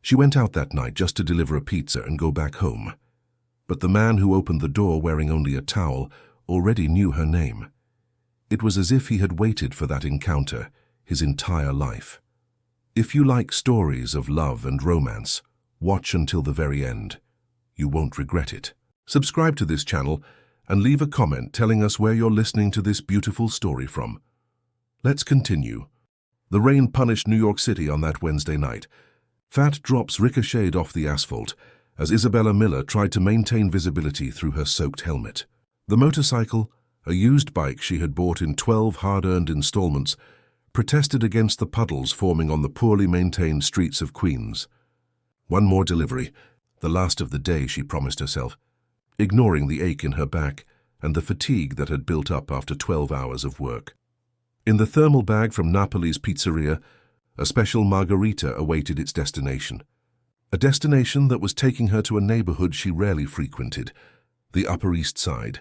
She went out that night just to deliver a pizza and go back home. But the man who opened the door wearing only a towel already knew her name. It was as if he had waited for that encounter his entire life. If you like stories of love and romance, watch until the very end. You won't regret it. Subscribe to this channel and leave a comment telling us where you're listening to this beautiful story from. Let's continue. The rain punished New York City on that Wednesday night. Fat drops ricocheted off the asphalt as Isabella Miller tried to maintain visibility through her soaked helmet. The motorcycle, a used bike she had bought in 12 hard-earned installments, protested against the puddles forming on the poorly maintained streets of Queens. One more delivery, the last of the day, she promised herself, ignoring the ache in her back and the fatigue that had built up after 12 hours of work. In the thermal bag from Napoli's pizzeria, a special margarita awaited its destination. A destination that was taking her to a neighborhood she rarely frequented, the Upper East Side,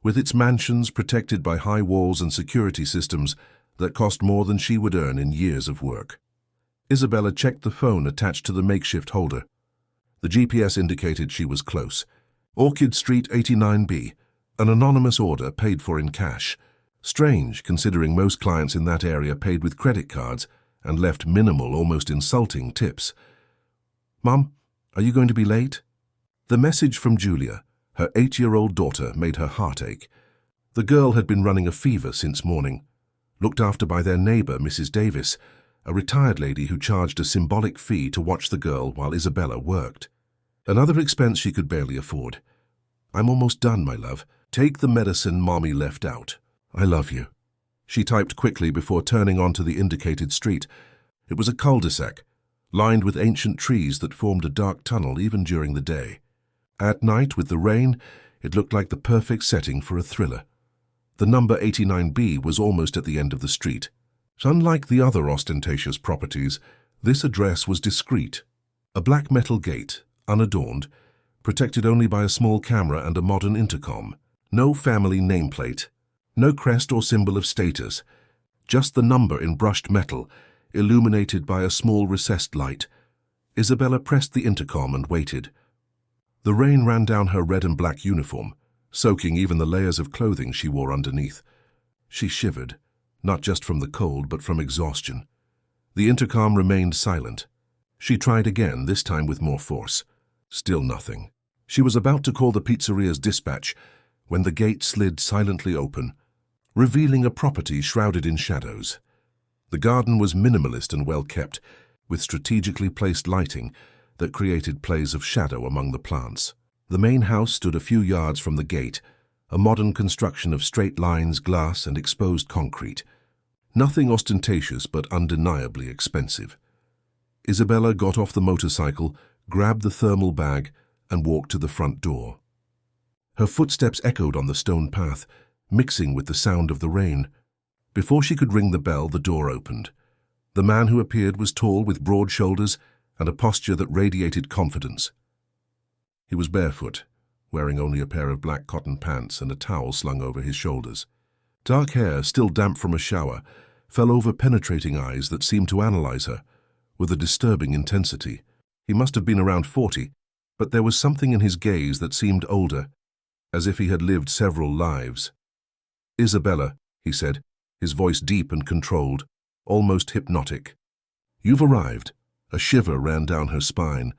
with its mansions protected by high walls and security systems that cost more than she would earn in years of work. Isabella checked the phone attached to the makeshift holder. The GPS indicated she was close. Orchid Street 89B, an anonymous order paid for in cash. Strange, considering most clients in that area paid with credit cards and left minimal, almost insulting tips. "Mom, are you going to be late?" The message from Julia, her 8-year-old daughter, made her heart ache. The girl had been running a fever since morning, looked after by their neighbor, Mrs. Davis, a retired lady who charged a symbolic fee to watch the girl while Isabella worked. Another expense she could barely afford. "I'm almost done, my love. Take the medicine Mommy left out. I love you," she typed quickly before turning onto the indicated street. It was a cul-de-sac, lined with ancient trees that formed a dark tunnel even during the day. At night, with the rain, it looked like the perfect setting for a thriller. The number 89B was almost at the end of the street. Unlike the other ostentatious properties, this address was discreet. A black metal gate, unadorned, protected only by a small camera and a modern intercom. No family nameplate, no crest or symbol of status, just the number in brushed metal, illuminated by a small recessed light. Isabella pressed the intercom and waited. The rain ran down her red and black uniform, soaking even the layers of clothing she wore underneath. She shivered, not just from the cold but from exhaustion. The intercom remained silent. She tried again, this time with more force. Still nothing. She was about to call the pizzeria's dispatch when the gate slid silently open, revealing a property shrouded in shadows. The garden was minimalist and well-kept, with strategically placed lighting that created plays of shadow among the plants. The main house stood a few yards from the gate, a modern construction of straight lines, glass, and exposed concrete. Nothing ostentatious but undeniably expensive. Isabella got off the motorcycle, grabbed the thermal bag, and walked to the front door. Her footsteps echoed on the stone path, mixing with the sound of the rain. Before she could ring the bell, the door opened. The man who appeared was tall, with broad shoulders and a posture that radiated confidence. He was barefoot, wearing only a pair of black cotton pants and a towel slung over his shoulders. Dark hair, still damp from a shower, fell over penetrating eyes that seemed to analyze her with a disturbing intensity. He must have been around 40, but there was something in his gaze that seemed older, as if he had lived several lives. "Isabella," he said, his voice deep and controlled, almost hypnotic. "You've arrived." A shiver ran down her spine.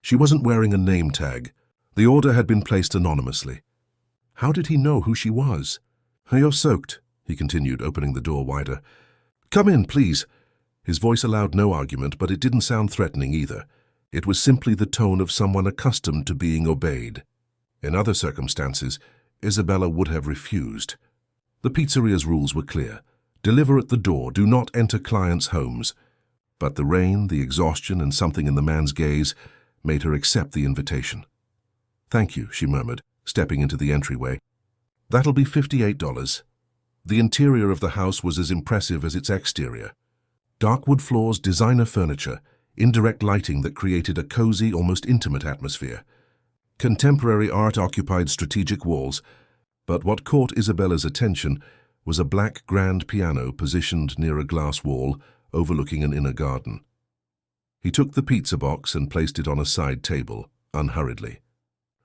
She wasn't wearing a name tag. The order had been placed anonymously. How did he know who she was? "You're soaked," he continued, opening the door wider. "Come in, please." His voice allowed no argument, but it didn't sound threatening either. It was simply the tone of someone accustomed to being obeyed. In other circumstances, Isabella would have refused. The pizzeria's rules were clear. Deliver at the door, do not enter clients' homes. But the rain, the exhaustion, and something in the man's gaze made her accept the invitation. "Thank you," she murmured, stepping into the entryway. "That'll be $58. The interior of the house was as impressive as its exterior. Dark wood floors, designer furniture, indirect lighting that created a cozy, almost intimate atmosphere. Contemporary art occupied strategic walls, but what caught Isabella's attention was a black grand piano positioned near a glass wall overlooking an inner garden. He took the pizza box and placed it on a side table, unhurriedly.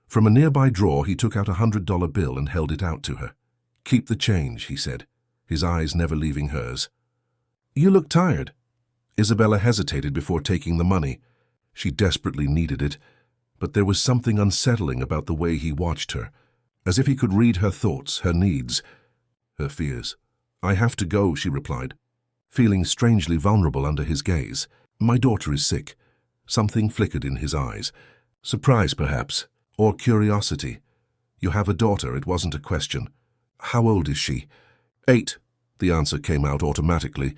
From a nearby drawer, he took out $100 bill and held it out to her. "Keep the change," he said, his eyes never leaving hers. "You look tired." Isabella hesitated before taking the money. She desperately needed it, but there was something unsettling about the way he watched her, as if he could read her thoughts, her needs, her fears. "I have to go," she replied, feeling strangely vulnerable under his gaze. "My daughter is sick." Something flickered in his eyes. Surprise, perhaps, or curiosity. "You have a daughter," it wasn't a question. "How old is she?" 8, the answer came out automatically,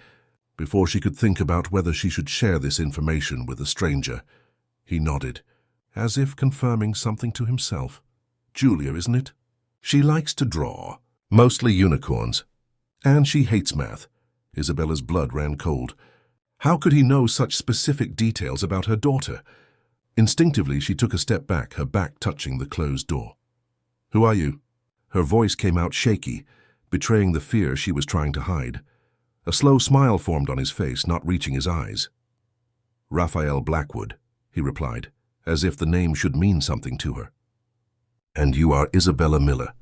before she could think about whether she should share this information with a stranger. He nodded, as if confirming something to himself. "Julia, isn't it? She likes to draw, mostly unicorns. And she hates math." Isabella's blood ran cold. How could he know such specific details about her daughter? Instinctively, she took a step back, her back touching the closed door. "Who are you?" Her voice came out shaky, betraying the fear she was trying to hide. A slow smile formed on his face, not reaching his eyes. "Raphael Blackwood," he replied, as if the name should mean something to her. "And you are Isabella Miller,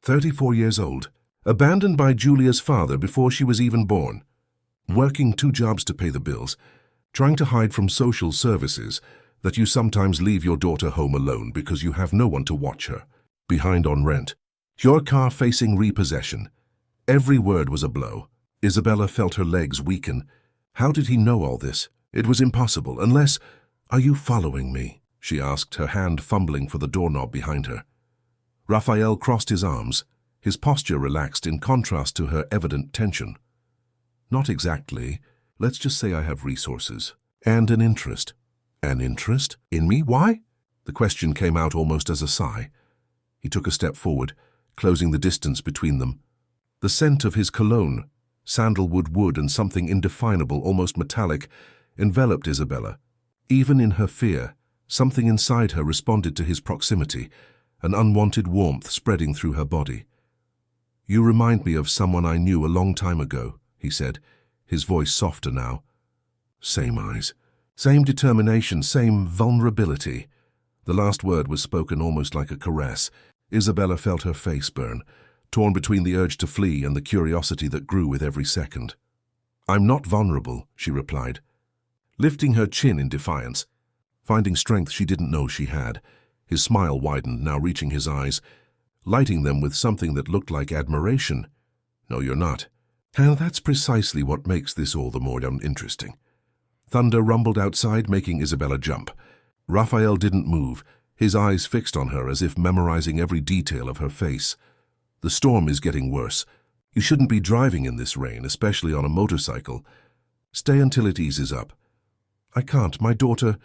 34 years old, abandoned by Julia's father before she was even born, working 2 jobs to pay the bills, trying to hide from social services that you sometimes leave your daughter home alone because you have no one to watch her, behind on rent, your car facing repossession." Every word was a blow. Isabella felt her legs weaken. How did he know all this? It was impossible, unless— "Are you following me?" she asked, her hand fumbling for the doorknob behind her. Raphael crossed his arms, his posture relaxed in contrast to her evident tension. "Not exactly. Let's just say I have resources. And an interest." "An interest? In me? Why?" The question came out almost as a sigh. He took a step forward, closing the distance between them. The scent of his cologne, sandalwood wood and something indefinable, almost metallic, enveloped Isabella. Even in her fear, something inside her responded to his proximity, an unwanted warmth spreading through her body. "You remind me of someone I knew a long time ago," he said, his voice softer now. "Same eyes, same determination, same vulnerability." The last word was spoken almost like a caress. Isabella felt her face burn, torn between the urge to flee and the curiosity that grew with every second. "I'm not vulnerable," she replied, lifting her chin in defiance, finding strength she didn't know she had. His smile widened, now reaching his eyes, lighting them with something that looked like admiration. "No, you're not. And that's precisely what makes this all the more interesting." Thunder rumbled outside, making Isabella jump. Raphael didn't move, his eyes fixed on her as if memorizing every detail of her face. "The storm is getting worse. You shouldn't be driving in this rain, especially on a motorcycle. Stay until it eases up." "I can't. My daughter—"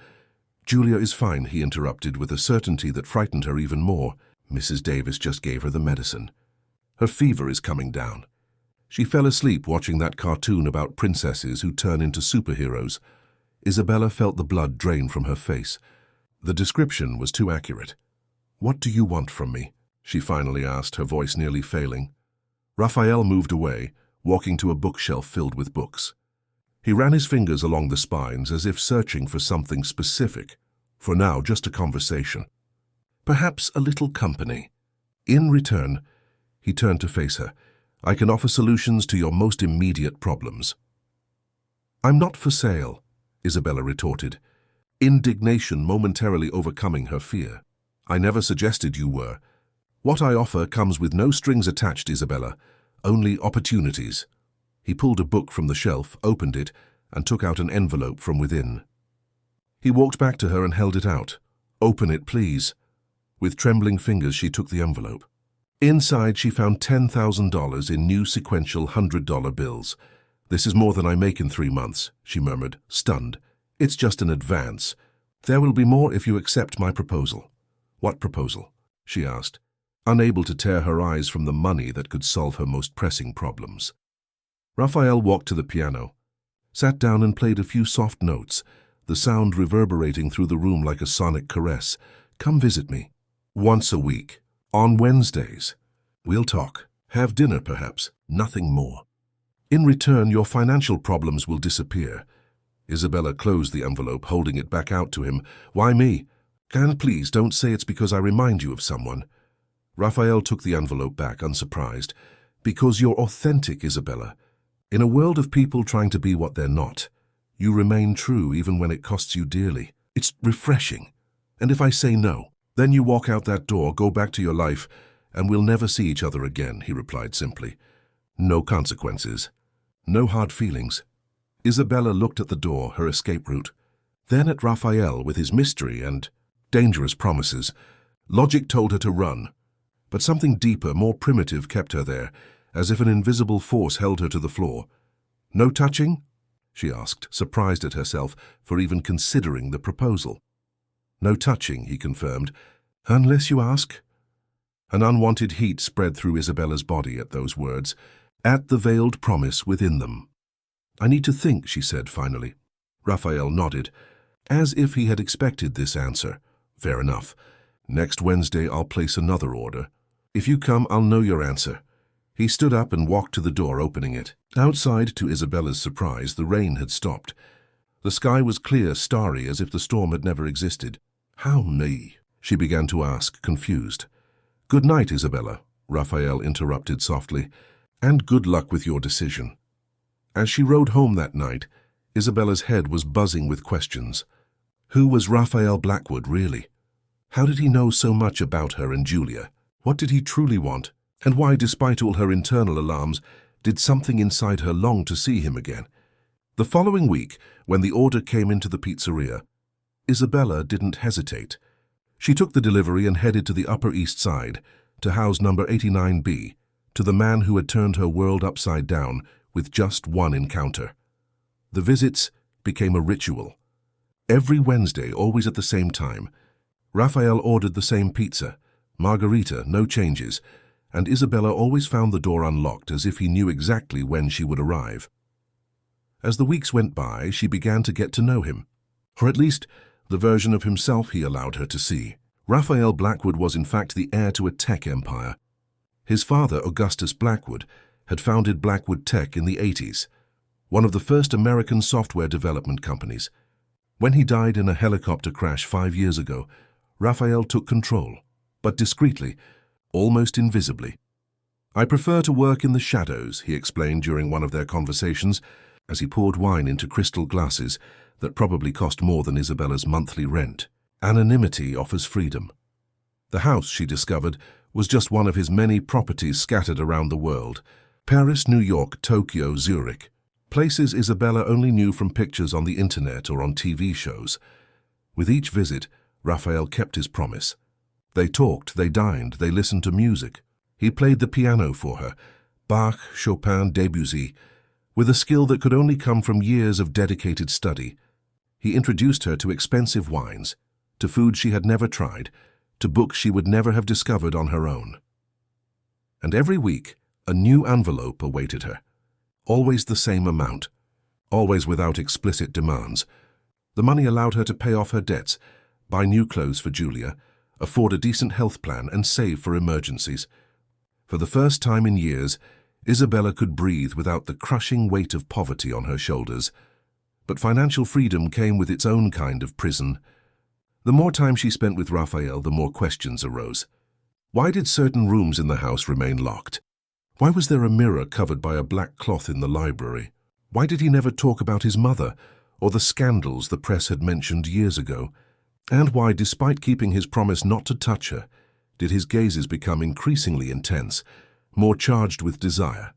"Julia is fine," he interrupted with a certainty that frightened her even more. "Mrs. Davis just gave her the medicine. Her fever is coming down." She fell asleep watching that cartoon about princesses who turn into superheroes. Isabella felt the blood drain from her face. The description was too accurate. "What do you want from me?" she finally asked, her voice nearly failing. Raphael moved away, walking to a bookshelf filled with books. He ran his fingers along the spines as if searching for something specific. For now, just a conversation. Perhaps a little company. In return, he turned to face her. "I can offer solutions to your most immediate problems." "I'm not for sale," Isabella retorted, indignation momentarily overcoming her fear. "I never suggested you were. What I offer comes with no strings attached, Isabella, only opportunities." He pulled a book from the shelf, opened it, and took out an envelope from within. He walked back to her and held it out. "Open it, please." With trembling fingers, she took the envelope. Inside, she found $10,000 in new sequential $100 bills. "This is more than I make in 3 months," she murmured, stunned. "It's just an advance. There will be more if you accept my proposal." "What proposal?" she asked, unable to tear her eyes from the money that could solve her most pressing problems. Raphael walked to the piano, sat down and played a few soft notes, the sound reverberating through the room like a sonic caress. "Come visit me. Once a week. On Wednesdays. We'll talk. Have dinner, perhaps. Nothing more. In return, your financial problems will disappear." Isabella closed the envelope, holding it back out to him. Why me? And please don't say it's because I remind you of someone. Raphael took the envelope back, unsurprised. Because you're authentic, Isabella. In a world of people trying to be what they're not, you remain true even when it costs you dearly. It's refreshing. And if I say no, then you walk out that door, go back to your life, and we'll never see each other again, he replied simply. No consequences. No hard feelings. Isabella looked at the door, her escape route. Then at Raphael with his mystery and dangerous promises. Logic told her to run. But something deeper, more primitive kept her there, as if an invisible force held her to the floor. No touching? She asked, surprised at herself for even considering the proposal. No touching, he confirmed, unless you ask. An unwanted heat spread through Isabella's body at those words, at the veiled promise within them. I need to think, she said finally. Raphael nodded, as if he had expected this answer. Fair enough. Next Wednesday I'll place another order. If you come, I'll know your answer. He stood up and walked to the door, opening it. Outside, to Isabella's surprise, the rain had stopped. The sky was clear, starry, as if the storm had never existed. How me? She began to ask, confused. Good night, Isabella, Raphael interrupted softly, and good luck with your decision. As she rode home that night, Isabella's head was buzzing with questions. Who was Raphael Blackwood, really? How did he know so much about her and Julia? What did he truly want? And why, despite all her internal alarms, did something inside her long to see him again? The following week, when the order came into the pizzeria, Isabella didn't hesitate. She took the delivery and headed to the Upper East Side, to house number 89B, to the man who had turned her world upside down with just one encounter. The visits became a ritual. Every Wednesday, always at the same time, Raphael ordered the same pizza, margarita, no changes, and Isabella always found the door unlocked as if he knew exactly when she would arrive. As the weeks went by, she began to get to know him, or at least the version of himself he allowed her to see. Raphael Blackwood was in fact the heir to a tech empire. His father, Augustus Blackwood, had founded Blackwood Tech in the 80s, one of the first American software development companies. When he died in a helicopter crash 5 years ago, Raphael took control, but discreetly, almost invisibly. I prefer to work in the shadows, he explained during one of their conversations, as he poured wine into crystal glasses that probably cost more than Isabella's monthly rent. Anonymity offers freedom. The house, she discovered, was just one of his many properties scattered around the world. Paris, New York, Tokyo, Zurich. Places Isabella only knew from pictures on the internet or on TV shows. With each visit, Raphael kept his promise. They talked, they dined, they listened to music. He played the piano for her, Bach, Chopin, Debussy, with a skill that could only come from years of dedicated study. He introduced her to expensive wines, to foods she had never tried, to books she would never have discovered on her own. And every week, a new envelope awaited her. Always the same amount, always without explicit demands. The money allowed her to pay off her debts, buy new clothes for Julia, afford a decent health plan, and save for emergencies. For the first time in years, Isabella could breathe without the crushing weight of poverty on her shoulders. But financial freedom came with its own kind of prison. The more time she spent with Raphael, the more questions arose. Why did certain rooms in the house remain locked? Why was there a mirror covered by a black cloth in the library? Why did he never talk about his mother, or the scandals the press had mentioned years ago? And why, despite keeping his promise not to touch her, did his gazes become increasingly intense, more charged with desire?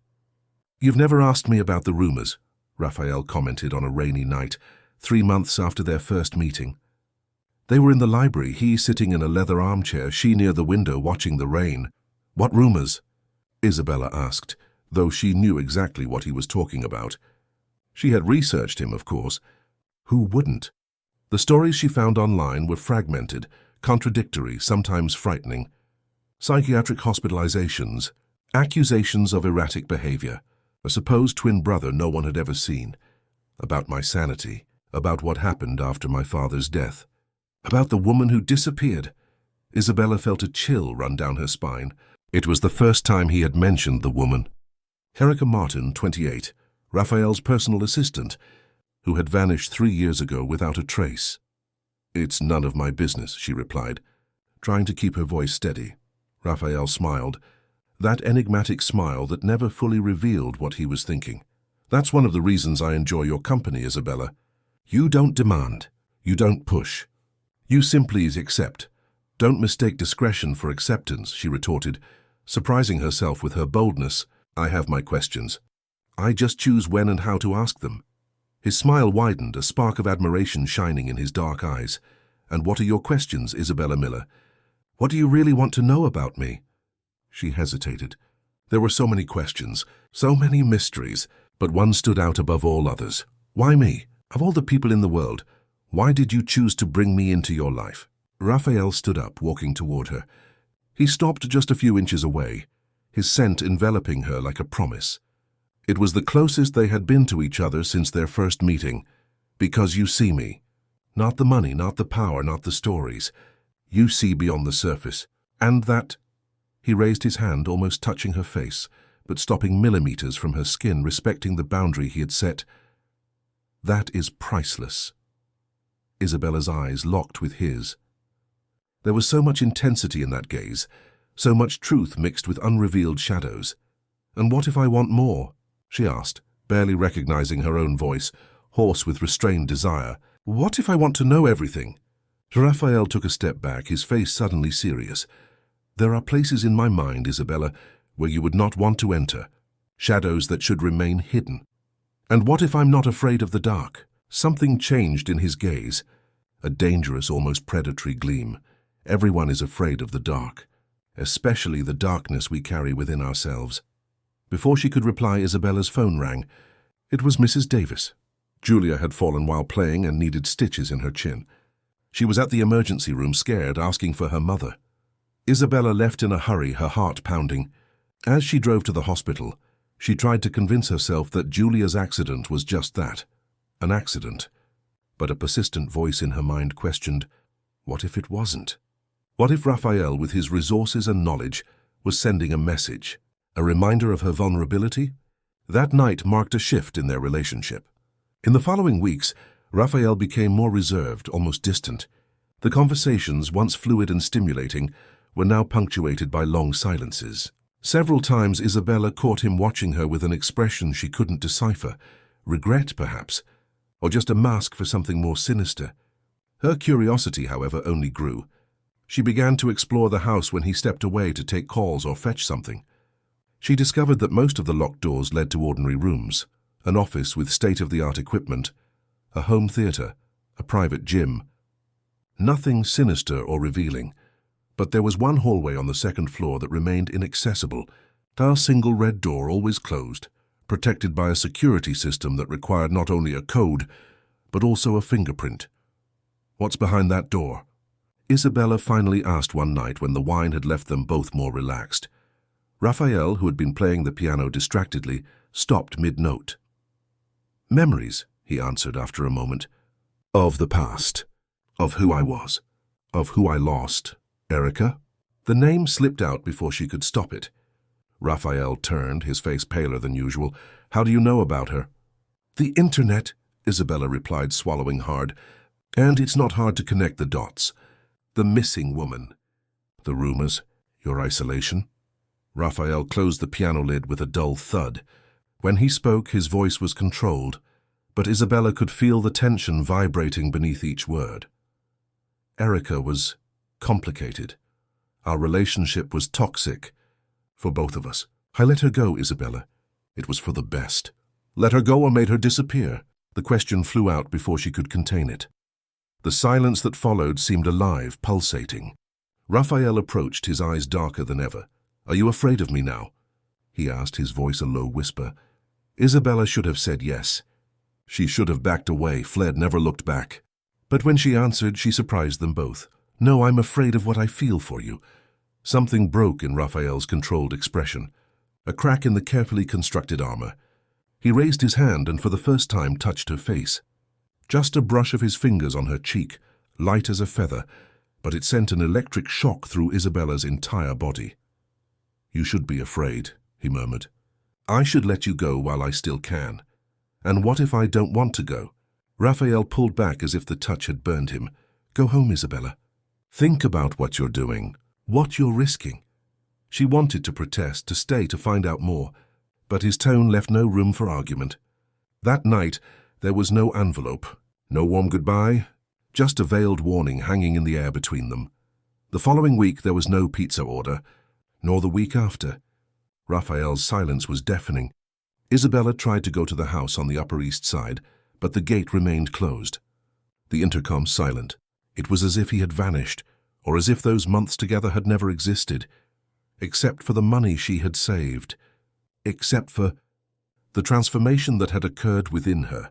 You've never asked me about the rumors, Raphael commented on a rainy night, 3 months after their first meeting. They were in the library, he sitting in a leather armchair, she near the window watching the rain. What rumors? Isabella asked, though she knew exactly what he was talking about. She had researched him, of course. Who wouldn't? The stories she found online were fragmented, contradictory, sometimes frightening. Psychiatric hospitalizations, accusations of erratic behavior, a supposed twin brother no one had ever seen, about my sanity, about what happened after my father's death, about the woman who disappeared. Isabella felt a chill run down her spine. It was the first time he had mentioned the woman. Erica Martin, 28, Raphael's personal assistant, who had vanished 3 years ago without a trace. "It's none of my business," she replied, trying to keep her voice steady. Raphael smiled, that enigmatic smile that never fully revealed what he was thinking. "That's one of the reasons I enjoy your company, Isabella. You don't demand. You don't push. You simply accept. Don't mistake discretion for acceptance," she retorted, surprising herself with her boldness. "I have my questions. I just choose when and how to ask them." His smile widened, a spark of admiration shining in his dark eyes. "And what are your questions, Isabella Miller? What do you really want to know about me?" She hesitated. There were so many questions, so many mysteries, but one stood out above all others. "Why me? Of all the people in the world, why did you choose to bring me into your life?" Raphael stood up, walking toward her. He stopped just a few inches away, his scent enveloping her like a promise. It was the closest they had been to each other since their first meeting. "Because you see me. Not the money, not the power, not the stories. You see beyond the surface. And that—" He raised his hand, almost touching her face, but stopping millimeters from her skin, respecting the boundary he had set. "That is priceless." Isabella's eyes locked with his. There was so much intensity in that gaze, so much truth mixed with unrevealed shadows. "And what if I want more?" she asked, barely recognizing her own voice, hoarse with restrained desire. "What if I want to know everything?" Raphael took a step back, his face suddenly serious. "There are places in my mind, Isabella, where you would not want to enter, shadows that should remain hidden. And what if I'm not afraid of the dark?" Something changed in his gaze, a dangerous, almost predatory gleam. Everyone is afraid of the dark, especially the darkness we carry within ourselves. Before she could reply, Isabella's phone rang. It was Mrs. Davis. Julia had fallen while playing and needed stitches in her chin. She was at the emergency room, scared, asking for her mother. Isabella left in a hurry, her heart pounding. As she drove to the hospital, she tried to convince herself that Julia's accident was just that, an accident. But a persistent voice in her mind questioned, what if it wasn't? What if Raphael, with his resources and knowledge, was sending a message, a reminder of her vulnerability? That night marked a shift in their relationship. In the following weeks, Raphael became more reserved, almost distant. The conversations, once fluid and stimulating, were now punctuated by long silences. Several times Isabella caught him watching her with an expression she couldn't decipher, regret perhaps, or just a mask for something more sinister. Her curiosity, however, only grew. She began to explore the house when he stepped away to take calls or fetch something. She discovered that most of the locked doors led to ordinary rooms, an office with state-of-the-art equipment, a home theater, a private gym. Nothing sinister or revealing, but there was one hallway on the second floor that remained inaccessible, a single red door always closed, protected by a security system that required not only a code, but also a fingerprint. What's behind that door? Isabella finally asked one night when the wine had left them both more relaxed. Raphael, who had been playing the piano distractedly, stopped mid-note. Memories, he answered after a moment. Of the past. Of who I was. Of who I lost. Erica? The name slipped out before she could stop it. Raphael turned, his face paler than usual. How do you know about her? The internet, Isabella replied, swallowing hard. And it's not hard to connect the dots. The missing woman. The rumors. Your isolation. Raphael closed the piano lid with a dull thud. When he spoke, his voice was controlled, but Isabella could feel the tension vibrating beneath each word. Erica was complicated. Our relationship was toxic for both of us. I let her go, Isabella. It was for the best. Let her go or made her disappear? The question flew out before she could contain it. The silence that followed seemed alive, pulsating. Raphael approached, his eyes darker than ever. Are you afraid of me now? He asked, his voice a low whisper. Isabella should have said yes. She should have backed away, fled, never looked back. But when she answered, she surprised them both. No, I'm afraid of what I feel for you. Something broke in Raphael's controlled expression, a crack in the carefully constructed armor. He raised his hand and for the first time touched her face. Just a brush of his fingers on her cheek, light as a feather, but it sent an electric shock through Isabella's entire body. You should be afraid, he murmured. I should let you go while I still can. And what if I don't want to go? Raphael pulled back as if the touch had burned him. Go home, Isabella. Think about what you're doing, what you're risking. She wanted to protest, to stay to find out more, but his tone left no room for argument. That night, there was no envelope, no warm goodbye, just a veiled warning hanging in the air between them. The following week, there was no pizza order, nor the week after. Raphael's silence was deafening. Isabella tried to go to the house on the Upper East Side, but the gate remained closed. The intercom silent. It was as if he had vanished, or as if those months together had never existed, except for the money she had saved, except for the transformation that had occurred within her.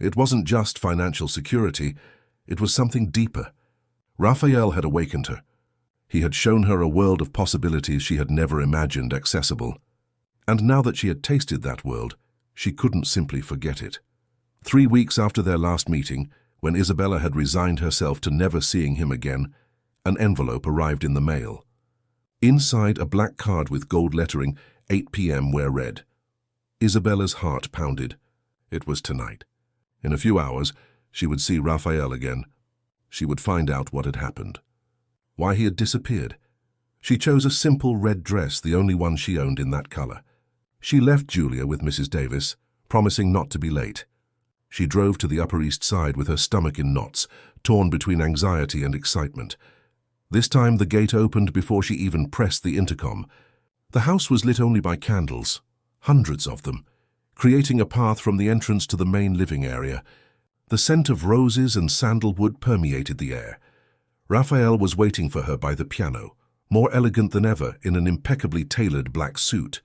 It wasn't just financial security, it was something deeper. Raphael had awakened her. He had shown her a world of possibilities she had never imagined accessible. And now that she had tasted that world, she couldn't simply forget it. 3 weeks after their last meeting, when Isabella had resigned herself to never seeing him again, an envelope arrived in the mail. Inside, a black card with gold lettering, 8 p.m. where read. Isabella's heart pounded. It was tonight. In a few hours, she would see Raphael again. She would find out what had happened. Why he had disappeared. She chose a simple red dress, the only one she owned in that color. She left Julia with Mrs. Davis, promising not to be late. She drove to the Upper East Side with her stomach in knots, torn between anxiety and excitement. This time the gate opened before she even pressed the intercom. The house was lit only by candles, hundreds of them, creating a path from the entrance to the main living area. The scent of roses and sandalwood permeated the air. Raphael was waiting for her by the piano, more elegant than ever in an impeccably tailored black suit.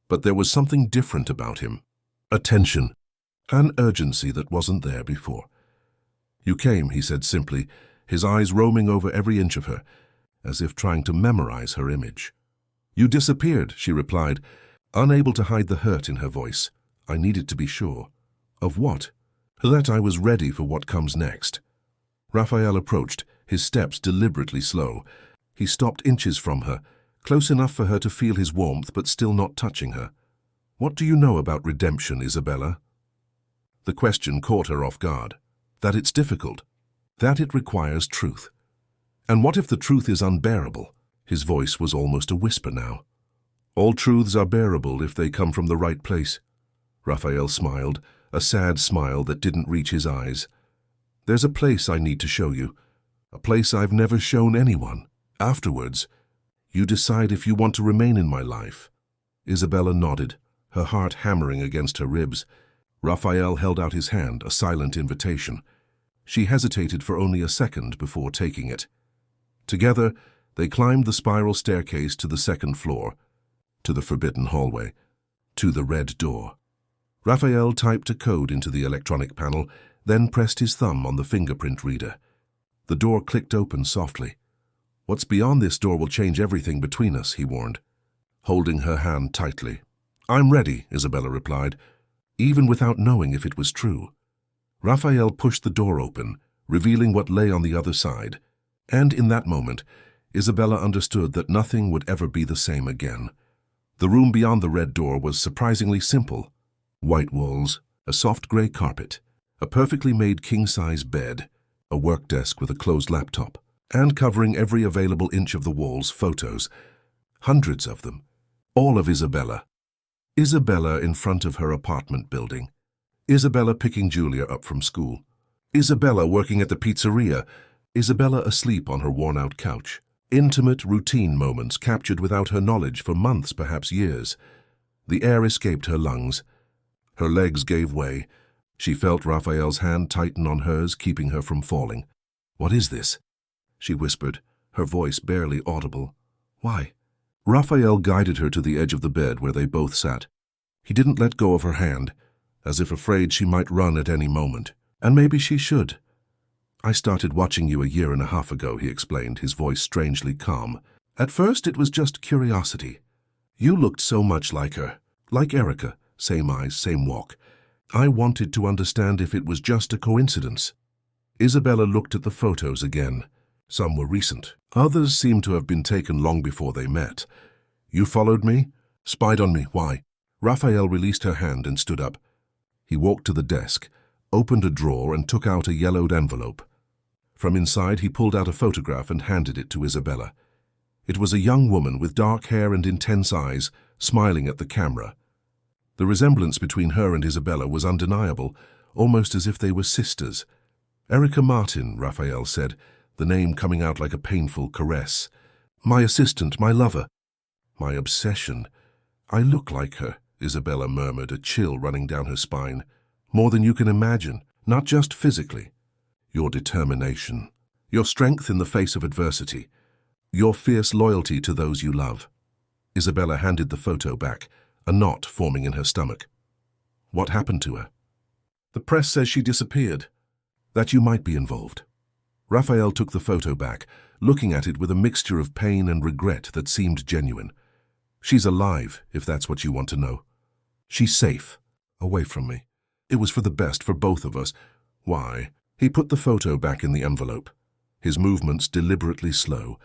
But there was something different about him. A tension, an urgency that wasn't there before. You came, he said simply, his eyes roaming over every inch of her, as if trying to memorize her image. You disappeared, she replied, unable to hide the hurt in her voice. I needed to be sure. Of what? That I was ready for what comes next. Raphael approached, his steps deliberately slow. He stopped inches from her, close enough for her to feel his warmth but still not touching her. What do you know about redemption, Isabella? The question caught her off guard. That it's difficult. That it requires truth. And what if the truth is unbearable? His voice was almost a whisper now. All truths are bearable if they come from the right place. Raphael smiled, a sad smile that didn't reach his eyes. There's a place I need to show you. A place I've never shown anyone. Afterwards, you decide if you want to remain in my life. Isabella nodded, her heart hammering against her ribs. Raphael held out his hand, a silent invitation. She hesitated for only a second before taking it. Together, they climbed the spiral staircase to the second floor, to the forbidden hallway, to the red door. Raphael typed a code into the electronic panel, then pressed his thumb on the fingerprint reader. The door clicked open softly. What's beyond this door will change everything between us, he warned, holding her hand tightly. I'm ready, Isabella replied, even without knowing if it was true. Raphael pushed the door open, revealing what lay on the other side, and in that moment, Isabella understood that nothing would ever be the same again. The room beyond the red door was surprisingly simple. White walls, a soft gray carpet, a perfectly made king-size bed, a work desk with a closed laptop, and covering every available inch of the walls, photos, hundreds of them, all of Isabella. Isabella in front of her apartment building. Isabella picking Julia up from school. Isabella working at the pizzeria. Isabella asleep on her worn-out couch. Intimate, routine moments captured without her knowledge for months, perhaps years. The air escaped her lungs. Her legs gave way. She felt Raphael's hand tighten on hers, keeping her from falling. What is this? She whispered, her voice barely audible. Why? Raphael guided her to the edge of the bed where they both sat. He didn't let go of her hand, as if afraid she might run at any moment. And maybe she should. I started watching you a year and a half ago, he explained, his voice strangely calm. At first it was just curiosity. You looked so much like her, like Erica, same eyes, same walk. I wanted to understand if it was just a coincidence. Isabella looked at the photos again. Some were recent. Others seemed to have been taken long before they met. You followed me? Spied on me. Why? Raphael released her hand and stood up. He walked to the desk, opened a drawer and took out a yellowed envelope. From inside he pulled out a photograph and handed it to Isabella. It was a young woman with dark hair and intense eyes, smiling at the camera. The resemblance between her and Isabella was undeniable, almost as if they were sisters. "Erica Martin," Raphael said, the name coming out like a painful caress. "My assistant, my lover." "My obsession. I look like her," Isabella murmured, a chill running down her spine. "More than you can imagine, not just physically. Your determination, your strength in the face of adversity, your fierce loyalty to those you love." Isabella handed the photo back, a knot forming in her stomach. "What happened to her?" "The press says she disappeared. That you might be involved." Raphael took the photo back, looking at it with a mixture of pain and regret that seemed genuine. "She's alive, if that's what you want to know. She's safe, away from me. It was for the best for both of us." "Why?" He put the photo back in the envelope, his movements deliberately slow,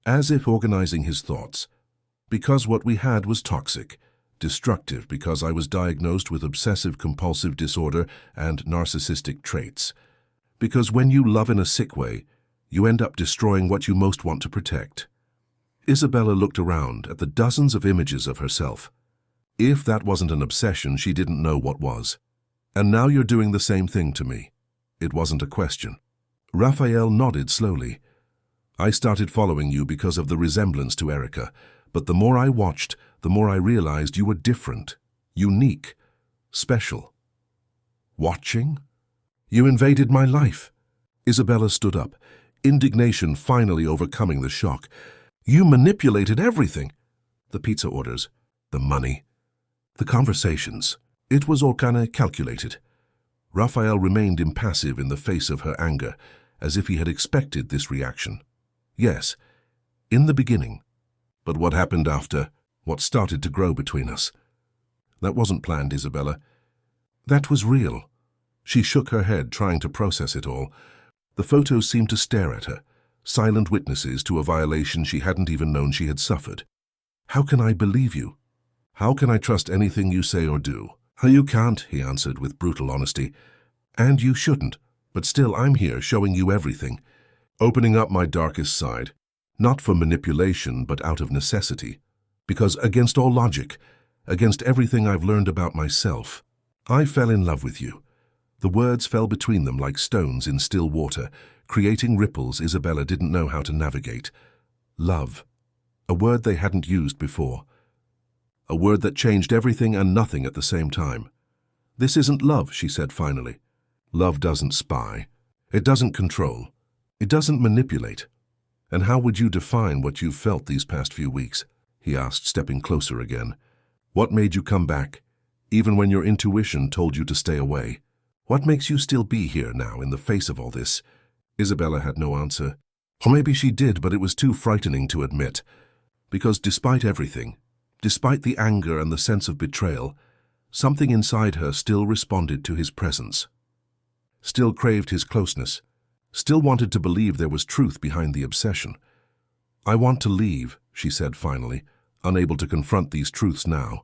as if organizing his thoughts. "Because what we had was toxic. Destructive because I was diagnosed with obsessive-compulsive disorder and narcissistic traits. Because when you love in a sick way, you end up destroying what you most want to protect." Isabella looked around at the dozens of images of herself. If that wasn't an obsession, she didn't know what was. "And now you're doing the same thing to me." It wasn't a question. Raphael nodded slowly. "I started following you because of the resemblance to Erica, but the more I watched, the more I realized you were different, unique, special." "Watching? You invaded my life." Isabella stood up, indignation finally overcoming the shock. "You manipulated everything." "The pizza orders, the money, the conversations. It was all kinda calculated." Raphael remained impassive in the face of her anger, as if he had expected this reaction. "Yes, in the beginning. But what happened after? What started to grow between us?" "That wasn't planned, Isabella. That was real." She shook her head, trying to process it all. The photos seemed to stare at her, silent witnesses to a violation she hadn't even known she had suffered. "How can I believe you? How can I trust anything you say or do?" "You can't," he answered with brutal honesty. "And you shouldn't. But still, I'm here showing you everything. Opening up my darkest side. Not for manipulation, but out of necessity. Because against all logic, against everything I've learned about myself, I fell in love with you." The words fell between them like stones in still water, creating ripples Isabella didn't know how to navigate. Love. A word they hadn't used before. A word that changed everything and nothing at the same time. "This isn't love," she said finally. "Love doesn't spy. It doesn't control. It doesn't manipulate." "And how would you define what you've felt these past few weeks?" he asked, stepping closer again. "What made you come back, even when your intuition told you to stay away? What makes you still be here now in the face of all this?" Isabella had no answer. Or maybe she did, but it was too frightening to admit. Because despite everything, despite the anger and the sense of betrayal, something inside her still responded to his presence. Still craved his closeness. Still wanted to believe there was truth behind the obsession. "I want to leave," she said finally, unable to confront these truths now.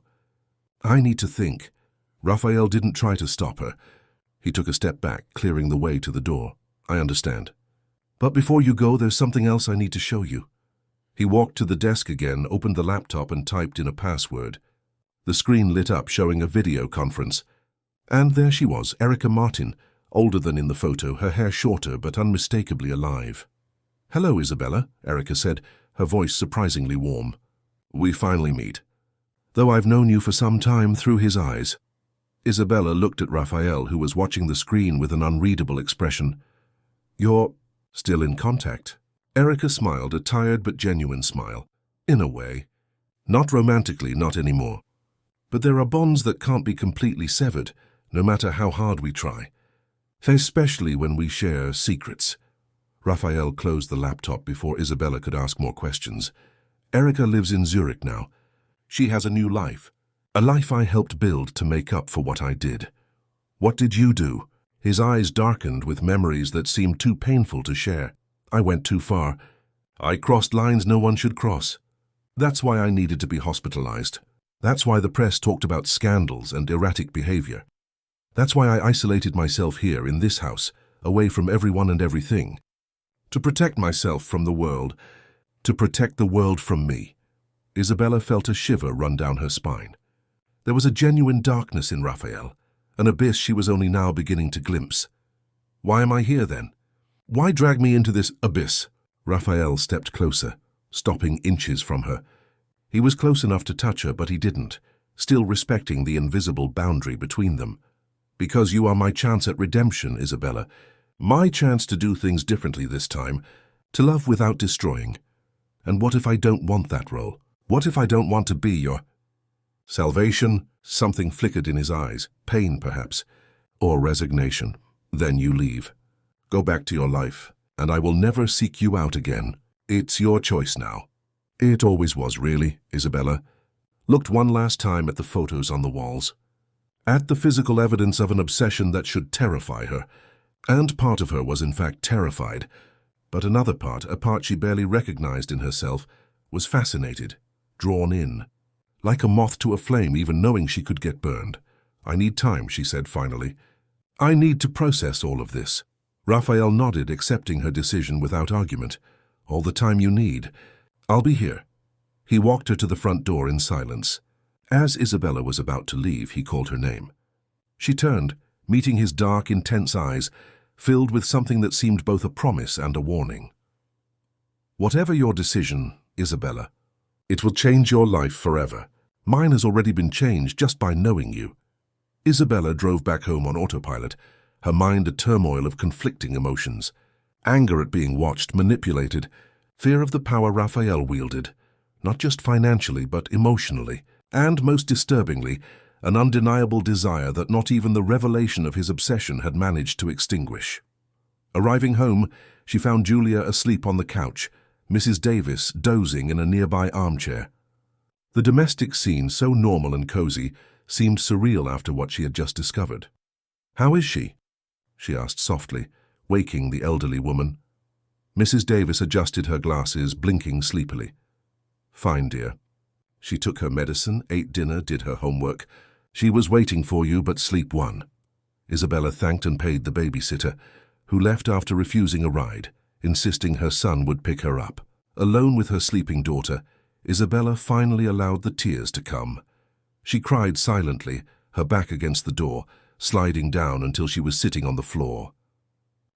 "I need to think." Raphael didn't try to stop her. He took a step back, clearing the way to the door. "I understand. But before you go, there's something else I need to show you." He walked to the desk again, opened the laptop and typed in a password. The screen lit up, showing a video conference. And there she was, Erica Martin, older than in the photo, her hair shorter but unmistakably alive. "Hello, Isabella," Erica said, her voice surprisingly warm. "We finally meet. Though I've known you for some time through his eyes." Isabella looked at Raphael, who was watching the screen with an unreadable expression. "You're still in contact?" Erica smiled, a tired but genuine smile. "In a way. Not romantically, not anymore. But there are bonds that can't be completely severed, no matter how hard we try. Especially when we share secrets." Raphael closed the laptop before Isabella could ask more questions. "Erica lives in Zurich now. She has a new life. A life I helped build to make up for what I did." "What did you do?" His eyes darkened with memories that seemed too painful to share. "I went too far. I crossed lines no one should cross. That's why I needed to be hospitalized. That's why the press talked about scandals and erratic behavior. That's why I isolated myself here in this house, away from everyone and everything. To protect myself from the world, to protect the world from me. Isabella felt a shiver run down her spine. There was a genuine darkness in Raphael, an abyss she was only now beginning to glimpse. Why am I here then? Why drag me into this abyss? Raphael stepped closer, stopping inches from her. He was close enough to touch her, but he didn't, still respecting the invisible boundary between them. Because you are my chance at redemption, Isabella. My chance to do things differently this time, to love without destroying. And what if I don't want that role? What if I don't want to be your salvation? Something flickered in his eyes, pain perhaps, or resignation. Then you leave. Go back to your life, and I will never seek you out again. It's your choice now. It always was, really, Isabella. Looked one last time at the photos on the walls. At the physical evidence of an obsession that should terrify her. And part of her was in fact terrified. But another part, a part she barely recognized in herself, was fascinated, drawn in. Like a moth to a flame, even knowing she could get burned. I need time, she said finally. I need to process all of this. Raphael nodded, accepting her decision without argument. All the time you need. I'll be here. He walked her to the front door in silence. As Isabella was about to leave, he called her name. She turned, meeting his dark, intense eyes, filled with something that seemed both a promise and a warning. Whatever your decision, Isabella, it will change your life forever. Mine has already been changed just by knowing you. Isabella drove back home on autopilot, her mind a turmoil of conflicting emotions. Anger at being watched, manipulated, fear of the power Raphael wielded, not just financially but emotionally, and most disturbingly, an undeniable desire that not even the revelation of his obsession had managed to extinguish. Arriving home, she found Julia asleep on the couch, Mrs. Davis dozing in a nearby armchair. The domestic scene, so normal and cozy, seemed surreal after what she had just discovered. "How is she?" she asked softly, waking the elderly woman. Mrs. Davis adjusted her glasses, blinking sleepily. "Fine, dear. She took her medicine, ate dinner, did her homework. She was waiting for you, but sleep won." Isabella thanked and paid the babysitter, who left after refusing a ride, insisting her son would pick her up. Alone with her sleeping daughter, Isabella finally allowed the tears to come. She cried silently, her back against the door, sliding down until she was sitting on the floor.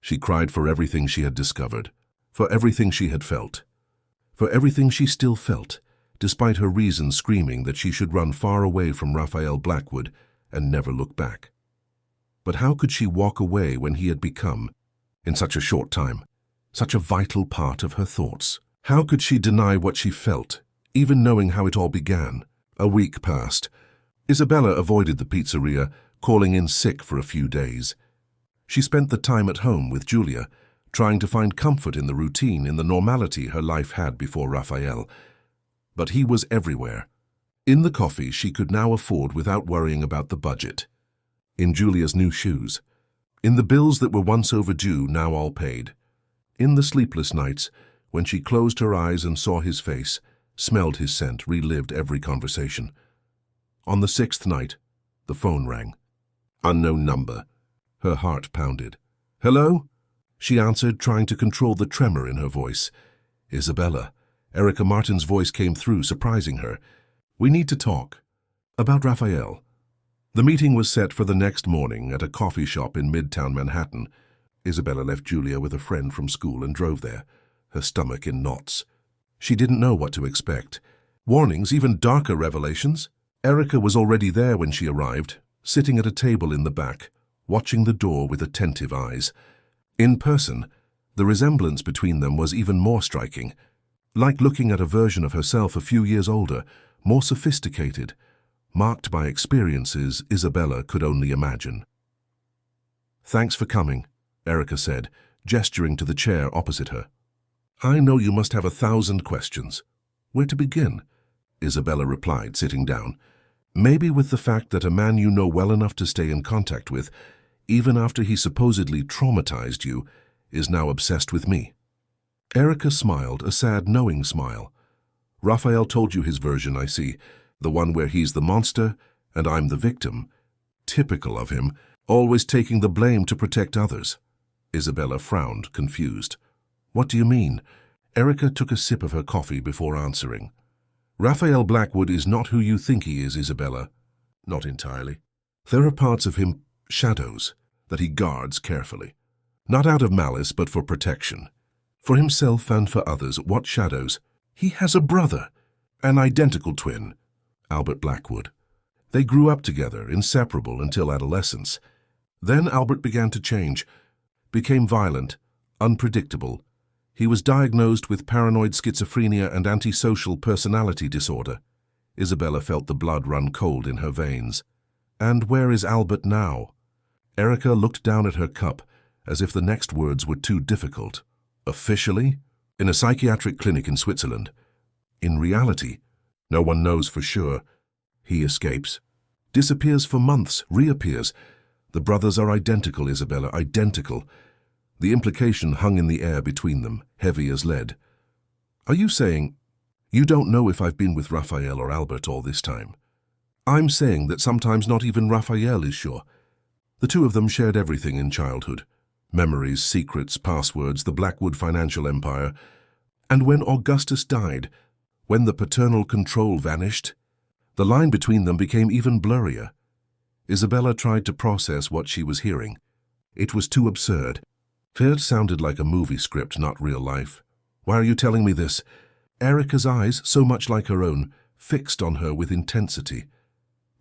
She cried for everything she had discovered, for everything she had felt, for everything she still felt, despite her reason screaming that she should run far away from Raphael Blackwood and never look back. But how could she walk away when he had become, in such a short time, such a vital part of her thoughts? How could she deny what she felt, even knowing how it all began? A week passed. Isabella avoided the pizzeria, calling in sick for a few days. She spent the time at home with Julia, trying to find comfort in the routine, in the normality her life had before Raphael. But he was everywhere. In the coffee she could now afford without worrying about the budget. In Julia's new shoes. In the bills that were once overdue, now all paid. In the sleepless nights, when she closed her eyes and saw his face, smelled his scent, relived every conversation. On the 6th night, the phone rang. Unknown number. Her heart pounded. "Hello?" She answered, trying to control the tremor in her voice. "Isabella." Erica Martin's voice came through, surprising her. "We need to talk. About Raphael." The meeting was set for the next morning at a coffee shop in Midtown Manhattan. Isabella left Julia with a friend from school and drove there, her stomach in knots. She didn't know what to expect. Warnings, even darker revelations? Erica was already there when she arrived, sitting at a table in the back, watching the door with attentive eyes. In person, the resemblance between them was even more striking. Like looking at a version of herself a few years older, more sophisticated, marked by experiences Isabella could only imagine. "Thanks for coming," Erica said, gesturing to the chair opposite her. "I know you must have 1,000 questions. Where to begin?" Isabella replied, sitting down. "Maybe with the fact that a man you know well enough to stay in contact with, even after he supposedly traumatized you, is now obsessed with me." Erica smiled, a sad, knowing smile. "Raphael told you his version, I see. The one where he's the monster and I'm the victim. Typical of him. Always taking the blame to protect others. Isabella frowned, confused. What do you mean? Erica took a sip of her coffee before answering. Raphael Blackwood is not who you think he is, Isabella. Not entirely. There are parts of him, shadows, that he guards carefully. Not out of malice, but for protection. For himself and for others. What shadows? He has a brother, an identical twin, Albert Blackwood. They grew up together, inseparable until adolescence. Then Albert began to change, became violent, unpredictable. He was diagnosed with paranoid schizophrenia and antisocial personality disorder. Isabella felt the blood run cold in her veins. And where is Albert now? Erica looked down at her cup, as if the next words were too difficult. Officially? In a psychiatric clinic in Switzerland. In reality, no one knows for sure. He escapes. Disappears for months, reappears. The brothers are identical, Isabella, identical. The implication hung in the air between them, heavy as lead. Are you saying, you don't know if I've been with Raphael or Albert all this time? I'm saying that sometimes not even Raphael is sure. The two of them shared everything in childhood. Memories, secrets, passwords, the Blackwood financial empire. And when Augustus died, when the paternal control vanished, the line between them became even blurrier. Isabella tried to process what she was hearing. It was too absurd. It sounded like a movie script, not real life. Why are you telling me this? Erica's eyes, so much like her own, fixed on her with intensity.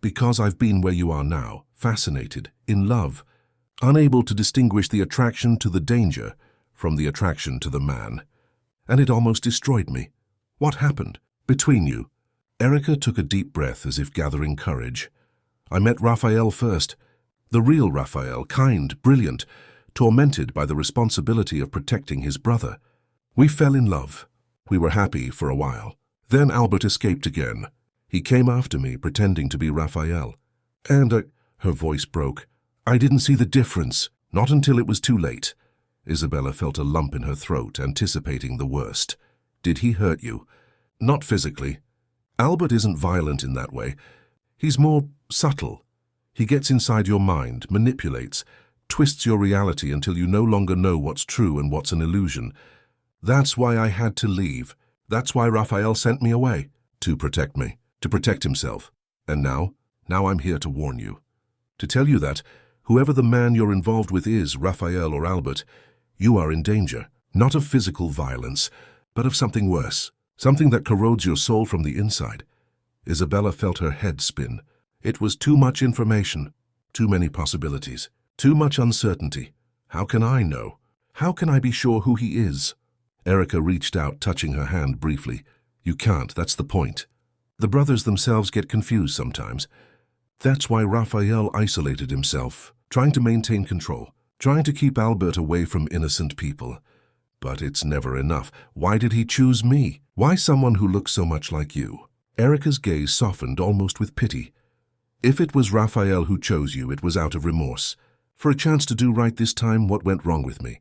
Because I've been where you are now, fascinated, in love, unable to distinguish the attraction to the danger from the attraction to the man. And it almost destroyed me. What happened between you? Erica took a deep breath as if gathering courage. I met Raphael first. The real Raphael, kind, brilliant, tormented by the responsibility of protecting his brother. We fell in love. We were happy for a while. Then Albert escaped again. He came after me, pretending to be Raphael. And her voice broke. I didn't see the difference, not until it was too late. Isabella felt a lump in her throat, anticipating the worst. Did he hurt you? Not physically. Albert isn't violent in that way. He's more subtle. He gets inside your mind, manipulates, twists your reality until you no longer know what's true and what's an illusion. That's why I had to leave. That's why Raphael sent me away. To protect me. To protect himself. And now I'm here to warn you. To tell you that, whoever the man you're involved with is, Raphael or Albert, you are in danger. Not of physical violence, but of something worse. Something that corrodes your soul from the inside. Isabella felt her head spin. It was too much information. Too many possibilities. Too much uncertainty. How can I know? How can I be sure who he is? Erica reached out, touching her hand briefly. You can't, that's the point. The brothers themselves get confused sometimes. That's why Raphael isolated himself, trying to maintain control, trying to keep Albert away from innocent people. But it's never enough. Why did he choose me? Why someone who looks so much like you? Erica's gaze softened almost with pity. If it was Raphael who chose you, it was out of remorse. For a chance to do right this time what went wrong with me.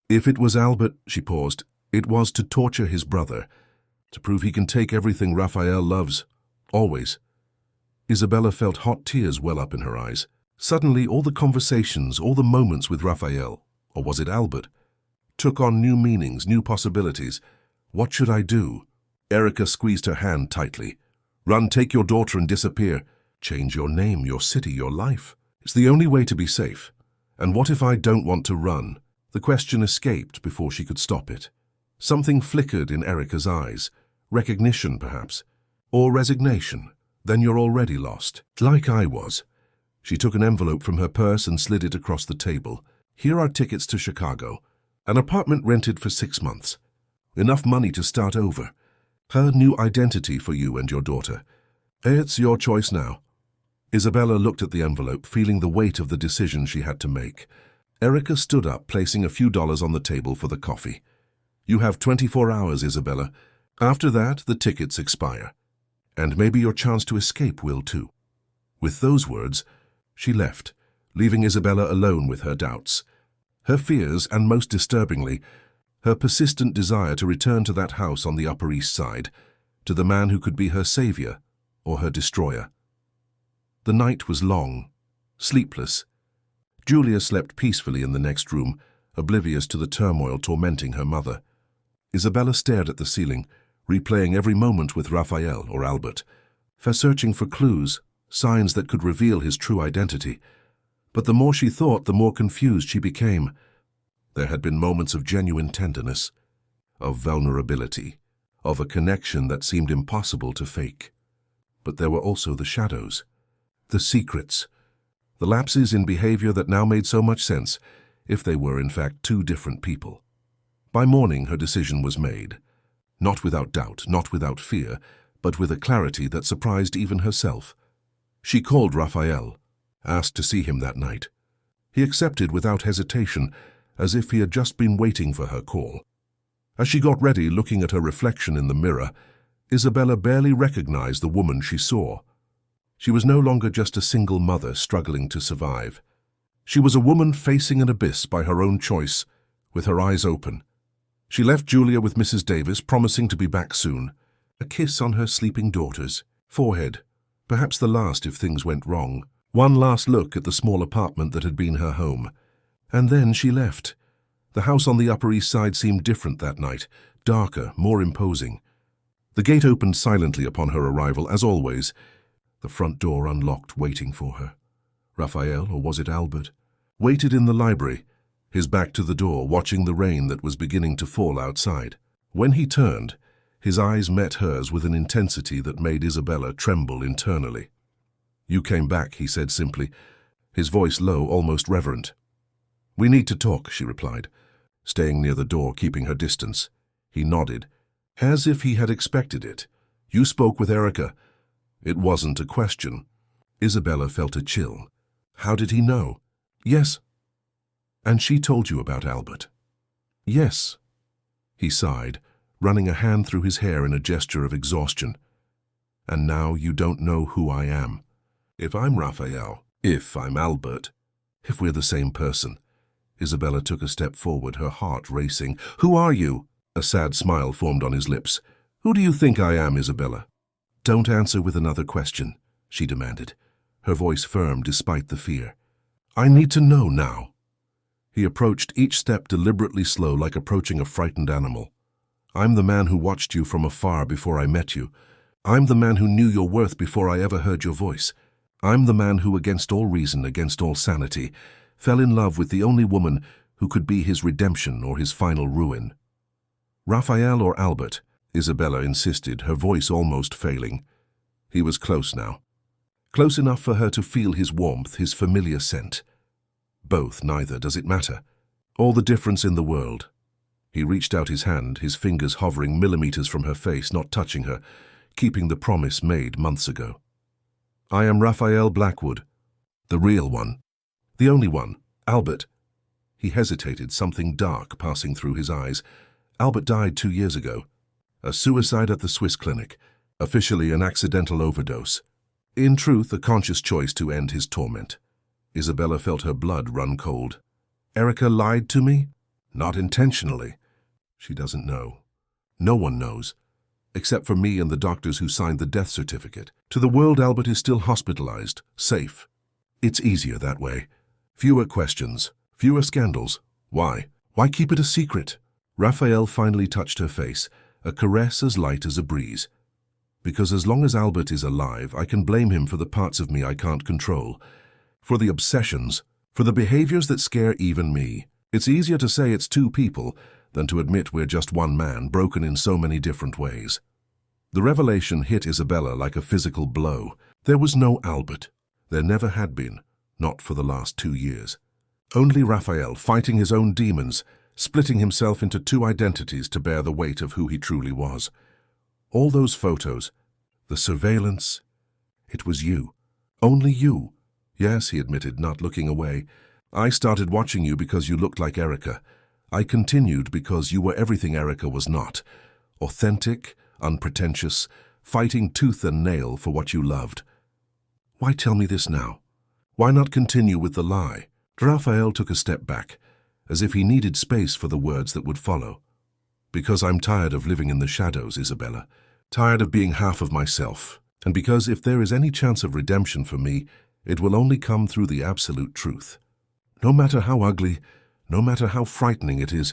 If it was Albert, she paused, it was to torture his brother, to prove he can take everything Raphael loves, always. Isabella felt hot tears well up in her eyes. Suddenly all the conversations, all the moments with Raphael, or was it Albert, took on new meanings, new possibilities. What should I do? Erica squeezed her hand tightly. Run, take your daughter and disappear. Change your name, your city, your life. It's the only way to be safe. And what if I don't want to run? The question escaped before she could stop it. Something flickered in Erica's eyes. Recognition, perhaps. Or resignation. Then you're already lost. Like I was. She took an envelope from her purse and slid it across the table. Here are tickets to Chicago. An apartment rented for 6 months. Enough money to start over. Her new identity for you and your daughter. It's your choice now. Isabella looked at the envelope, feeling the weight of the decision she had to make. Erica stood up, placing a few dollars on the table for the coffee. You have 24 hours, Isabella. After that, the tickets expire. And maybe your chance to escape will too. With those words, she left, leaving Isabella alone with her doubts. Her fears, and most disturbingly, her persistent desire to return to that house on the Upper East Side, to the man who could be her savior or her destroyer. The night was long, sleepless. Julia slept peacefully in the next room, oblivious to the turmoil tormenting her mother. Isabella stared at the ceiling, replaying every moment with Raphael or Albert, searching for clues, signs that could reveal his true identity. But the more she thought, the more confused she became. There had been moments of genuine tenderness, of vulnerability, of a connection that seemed impossible to fake. But there were also the shadows, the secrets, the lapses in behavior that now made so much sense, if they were in fact two different people. By morning her decision was made, not without doubt, not without fear, but with a clarity that surprised even herself. She called Raphael, asked to see him that night. He accepted without hesitation, as if he had just been waiting for her call. As she got ready, looking at her reflection in the mirror, Isabella barely recognized the woman she saw. She was no longer just a single mother struggling to survive. She was a woman facing an abyss by her own choice, with her eyes open. She left Julia with Mrs. Davis, promising to be back soon. A kiss on her sleeping daughter's forehead, perhaps the last if things went wrong. One last look at the small apartment that had been her home. And then she left. The house on the Upper East Side seemed different that night, darker, more imposing. The gate opened silently upon her arrival, as always, the front door unlocked, waiting for her. Raphael, or was it Albert, waited in the library, his back to the door, watching the rain that was beginning to fall outside. When he turned, his eyes met hers with an intensity that made Isabella tremble internally. "You came back," he said simply, his voice low, almost reverent. "We need to talk," she replied, staying near the door, keeping her distance. He nodded, as if he had expected it. "You spoke with Erica." It wasn't a question. Isabella felt a chill. How did he know? "Yes." "And she told you about Albert?" "Yes." He sighed, running a hand through his hair in a gesture of exhaustion. "And now you don't know who I am. If I'm Raphael, if I'm Albert, if we're the same person." Isabella took a step forward, her heart racing. "Who are you?" A sad smile formed on his lips. "Who do you think I am, Isabella?" "Don't answer with another question," she demanded, her voice firm despite the fear. "I need to know now." He approached, each step deliberately slow, like approaching a frightened animal. "I'm the man who watched you from afar before I met you. I'm the man who knew your worth before I ever heard your voice. I'm the man who, against all reason, against all sanity, fell in love with the only woman who could be his redemption or his final ruin." "Raphael or Albert?" Isabella insisted, her voice almost failing. He was close now. Close enough for her to feel his warmth, his familiar scent. "Both, neither. Does it matter?" "All the difference in the world." He reached out his hand, his fingers hovering millimeters from her face, not touching her, keeping the promise made months ago. "I am Raphael Blackwood. The real one. The only one. Albert." He hesitated, something dark passing through his eyes. "Albert died 2 years ago. A suicide at the Swiss clinic. Officially an accidental overdose. In truth, a conscious choice to end his torment." Isabella felt her blood run cold. "Erica lied to me?" "Not intentionally." "She doesn't know. No one knows, except for me and the doctors who signed the death certificate. To the world, Albert is still hospitalized, safe. It's easier that way. Fewer questions, fewer scandals. Why? Why keep it a secret?" Raphael finally touched her face, a caress as light as a breeze. "Because as long as Albert is alive, I can blame him for the parts of me I can't control, for the obsessions, for the behaviors that scare even me. It's easier to say it's two people than to admit we're just one man, broken in so many different ways." The revelation hit Isabella like a physical blow. There was no Albert. There never had been, not for the last 2 years. Only Raphael, fighting his own demons, splitting himself into two identities to bear the weight of who he truly was. All those photos, the surveillance, it was you. Only you. "Yes," he admitted, not looking away. "I started watching you because you looked like Erica. I continued because you were everything Erica was not. Authentic, unpretentious, fighting tooth and nail for what you loved." "Why tell me this now? Why not continue with the lie?" Raphael took a step back, as if he needed space for the words that would follow. "Because I'm tired of living in the shadows, Isabella. Tired of being half of myself. And because if there is any chance of redemption for me, it will only come through the absolute truth." No matter how ugly, no matter how frightening it is,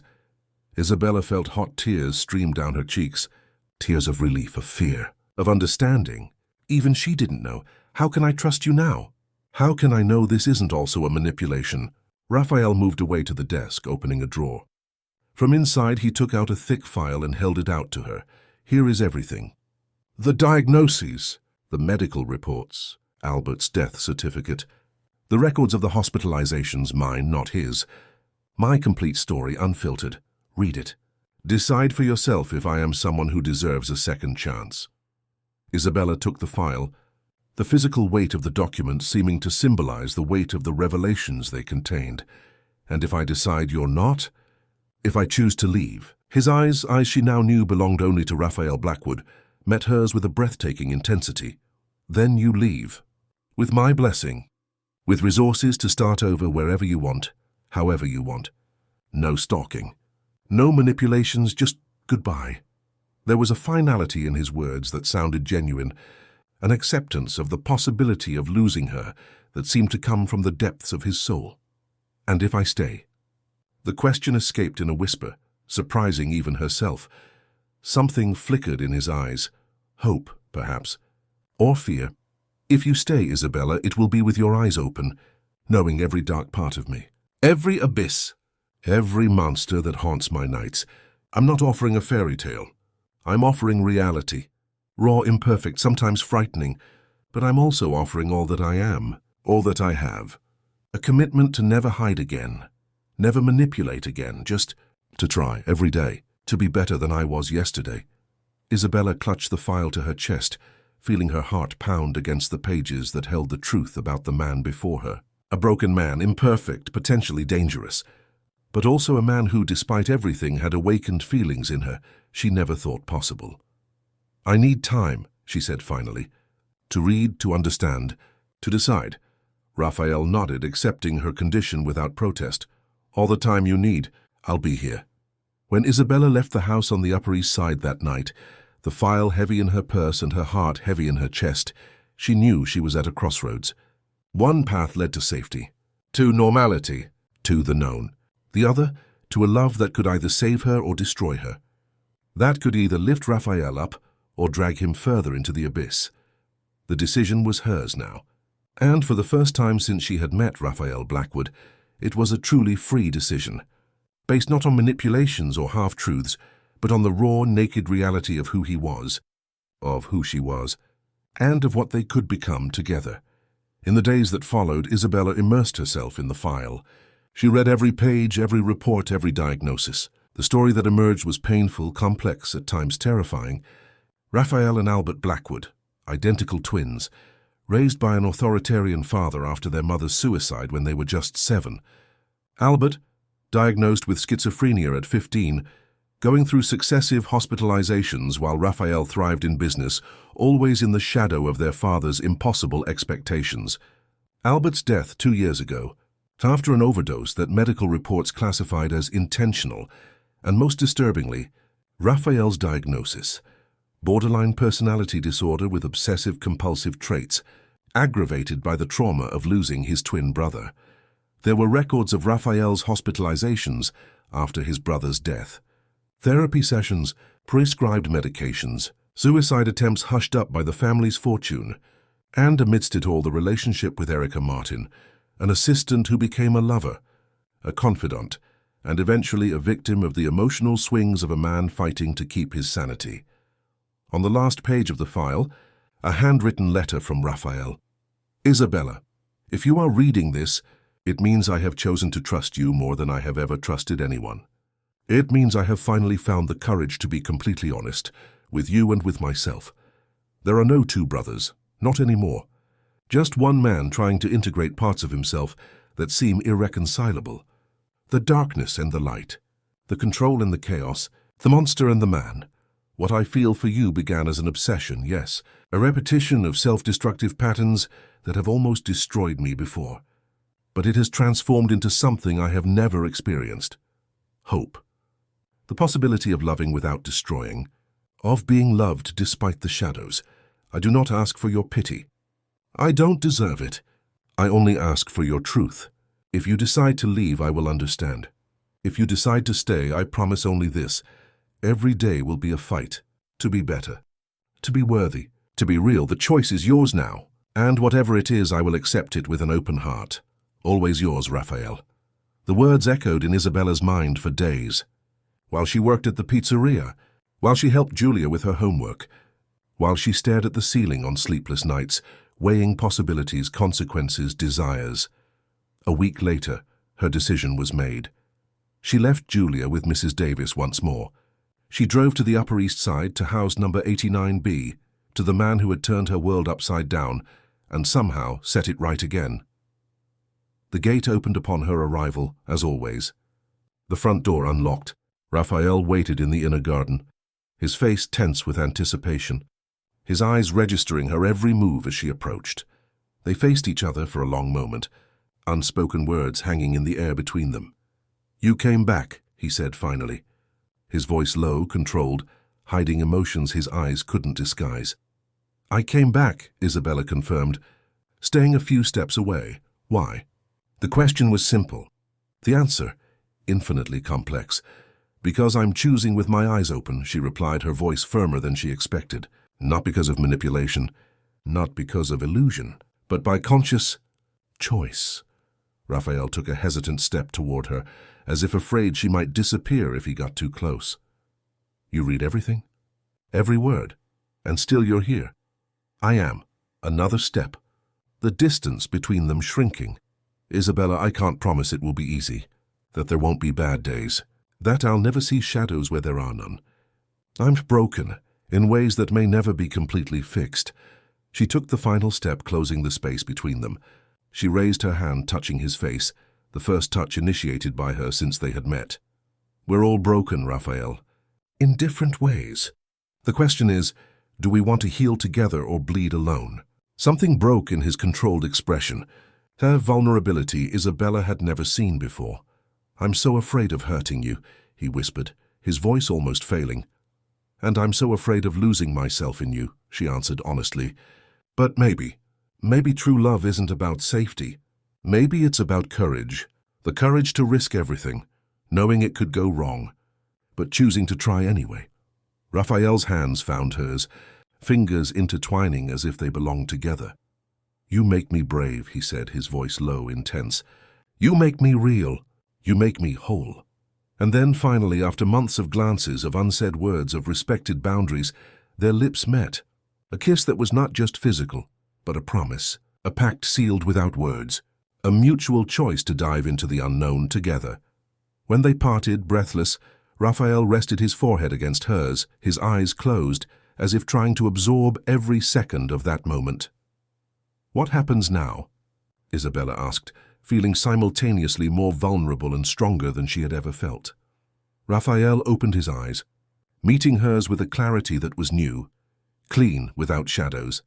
Isabella felt hot tears stream down her cheeks, tears of relief, of fear, of understanding. Even she didn't know. How can I trust you now? How can I know this isn't also a manipulation? Raphael moved away to the desk, opening a drawer. From inside, he took out a thick file and held it out to her. Here is everything. The diagnoses, the medical reports, Albert's death certificate, the records of the hospitalizations, mine, not his. My complete story, unfiltered. Read it. Decide for yourself if I am someone who deserves a second chance. Isabella took the file, the physical weight of the document seeming to symbolize the weight of the revelations they contained. And if I decide you're not, if I choose to leave. His eyes she now knew belonged only to Raphael Blackwood, met hers with a breathtaking intensity. Then you leave. With my blessing. With resources to start over wherever you want, however you want. No stalking. No manipulations, just goodbye. There was a finality in his words that sounded genuine, an acceptance of the possibility of losing her that seemed to come from the depths of his soul. And if I stay? The question escaped in a whisper, surprising even herself. Something flickered in his eyes. Hope, perhaps. Or fear. If you stay, Isabella, it will be with your eyes open, knowing every dark part of me. Every abyss. Every monster that haunts my nights. I'm not offering a fairy tale. I'm offering reality. Raw, imperfect, sometimes frightening. But I'm also offering all that I am, all that I have. A commitment to never hide again. Never manipulate again, just to try, every day, to be better than I was yesterday. Isabella clutched the file to her chest, feeling her heart pound against the pages that held the truth about the man before her. A broken man, imperfect, potentially dangerous. But also a man who, despite everything, had awakened feelings in her she never thought possible. I need time, she said finally. To read, to understand, to decide. Raphael nodded, accepting her condition without protest. All the time you need, I'll be here. When Isabella left the house on the Upper East Side that night, the file heavy in her purse and her heart heavy in her chest, she knew she was at a crossroads. One path led to safety, to normality, to the known. The other, to a love that could either save her or destroy her. That could either lift Raphael up or drag him further into the abyss. The decision was hers now. And for the first time since she had met Raphael Blackwood, it was a truly free decision, based not on manipulations or half-truths, but on the raw, naked reality of who he was, of who she was, and of what they could become together. In the days that followed, Isabella immersed herself in the file. She read every page, every report, every diagnosis. The story that emerged was painful, complex, at times terrifying. Raphael and Albert Blackwood, identical twins, raised by an authoritarian father after their mother's suicide when they were just 7. Albert, diagnosed with schizophrenia at 15, going through successive hospitalizations while Raphael thrived in business, always in the shadow of their father's impossible expectations. Albert's death 2 years ago, after an overdose that medical reports classified as intentional, and most disturbingly, Raphael's diagnosis, borderline personality disorder with obsessive-compulsive traits, aggravated by the trauma of losing his twin brother. There were records of Raphael's hospitalizations after his brother's death. Therapy sessions, prescribed medications, suicide attempts hushed up by the family's fortune, and amidst it all the relationship with Erica Martin, an assistant who became a lover, a confidant, and eventually a victim of the emotional swings of a man fighting to keep his sanity. On the last page of the file, a handwritten letter from Raphael. Isabella, if you are reading this, it means I have chosen to trust you more than I have ever trusted anyone. It means I have finally found the courage to be completely honest, with you and with myself. There are no two brothers, not anymore. Just one man trying to integrate parts of himself that seem irreconcilable. The darkness and the light, the control and the chaos, the monster and the man. What I feel for you began as an obsession, yes, a repetition of self-destructive patterns that have almost destroyed me before. But it has transformed into something I have never experienced. Hope. The possibility of loving without destroying, of being loved despite the shadows. I do not ask for your pity. I don't deserve it. I only ask for your truth. If you decide to leave, I will understand. If you decide to stay, I promise only this. Every day will be a fight. To be better. To be worthy. To be real. The choice is yours now. And whatever it is, I will accept it with an open heart. Always yours, Raphael. The words echoed in Isabella's mind for days. While she worked at the pizzeria, while she helped Julia with her homework, while she stared at the ceiling on sleepless nights, weighing possibilities, consequences, desires. A week later, her decision was made. She left Julia with Mrs. Davis once more. She drove to the Upper East Side to house number 89B, to the man who had turned her world upside down and somehow set it right again. The gate opened upon her arrival, as always. The front door unlocked. Raphael waited in the inner garden, his face tense with anticipation, his eyes registering her every move as she approached. They faced each other for a long moment, unspoken words hanging in the air between them. "You came back," he said finally, his voice low, controlled, hiding emotions his eyes couldn't disguise. "I came back," Isabella confirmed, staying a few steps away. Why? The question was simple. The answer, infinitely complex. "Because I'm choosing with my eyes open," she replied, her voice firmer than she expected. Not because of manipulation, not because of illusion, but by conscious choice. Raphael took a hesitant step toward her, as if afraid she might disappear if he got too close. "You read everything? Every word? And still you're here?" "I am." Another step. The distance between them shrinking. "Isabella, I can't promise it will be easy, that there won't be bad days, that I'll never see shadows where there are none. I'm broken in ways that may never be completely fixed." She took the final step, closing the space between them. She raised her hand, touching his face, the first touch initiated by her since they had met. "We're all broken, Raphael. In different ways. The question is, do we want to heal together or bleed alone?" Something broke in his controlled expression. Her vulnerability Isabella had never seen before. "I'm so afraid of hurting you," he whispered, his voice almost failing. "And I'm so afraid of losing myself in you," she answered honestly. "But maybe true love isn't about safety. Maybe it's about courage. The courage to risk everything, knowing it could go wrong, but choosing to try anyway." Raphael's hands found hers, fingers intertwining as if they belonged together. "You make me brave," he said, his voice low, intense. "You make me real. You make me whole." And then finally, after months of glances, of unsaid words, of respected boundaries, their lips met. A kiss that was not just physical, but a promise, a pact sealed without words, a mutual choice to dive into the unknown together. When they parted, breathless, Raphael rested his forehead against hers, his eyes closed, as if trying to absorb every second of that moment. "What happens now?" Isabella asked, feeling simultaneously more vulnerable and stronger than she had ever felt. Raphael opened his eyes, meeting hers with a clarity that was new, clean, without shadows.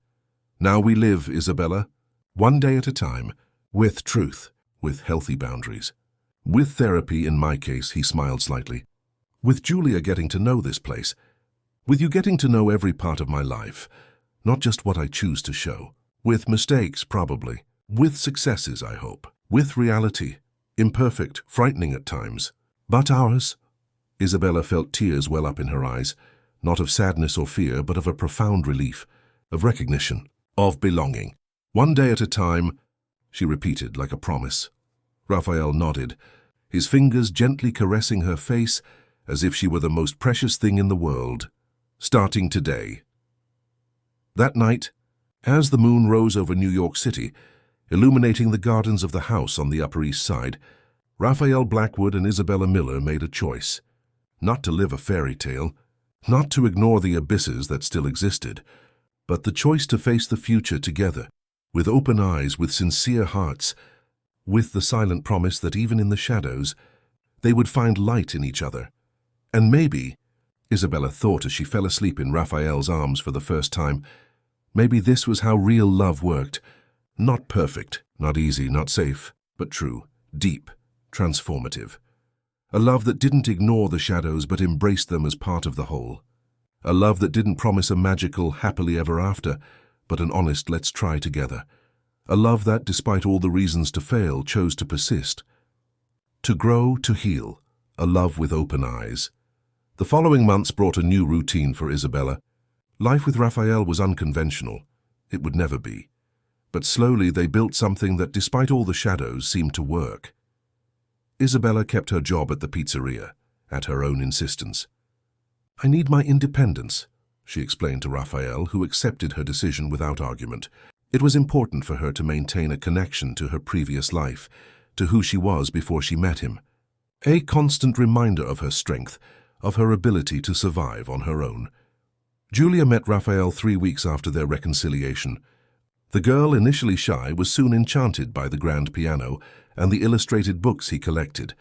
"Now we live, Isabella, one day at a time, with truth, with healthy boundaries. With therapy, in my case," he smiled slightly. "With Julia getting to know this place. With you getting to know every part of my life, not just what I choose to show. With mistakes, probably. With successes, I hope. With reality, imperfect, frightening at times. But ours." Isabella felt tears well up in her eyes, not of sadness or fear, but of a profound relief, of recognition, of belonging. "One day at a time," she repeated like a promise. Raphael nodded, his fingers gently caressing her face as if she were the most precious thing in the world. "Starting today." That night, as the moon rose over New York City, illuminating the gardens of the house on the Upper East Side, Raphael Blackwood and Isabella Miller made a choice. Not to live a fairy tale, not to ignore the abysses that still existed, but the choice to face the future together, with open eyes, with sincere hearts, with the silent promise that even in the shadows, they would find light in each other. And maybe, Isabella thought as she fell asleep in Raphael's arms for the first time, maybe this was how real love worked. Not perfect, not easy, not safe, but true, deep, transformative. A love that didn't ignore the shadows but embraced them as part of the whole. A love that didn't promise a magical happily ever after, but an honest let's try together. A love that, despite all the reasons to fail, chose to persist. To grow, to heal. A love with open eyes. The following months brought a new routine for Isabella. Life with Raphael was unconventional. It would never be. But slowly they built something that, despite all the shadows, seemed to work. Isabella kept her job at the pizzeria, at her own insistence. "I need my independence," she explained to Raphael, who accepted her decision without argument. It was important for her to maintain a connection to her previous life, to who she was before she met him. A constant reminder of her strength, of her ability to survive on her own. Julia met Raphael 3 weeks after their reconciliation. The girl, initially shy, was soon enchanted by the grand piano and the illustrated books he collected.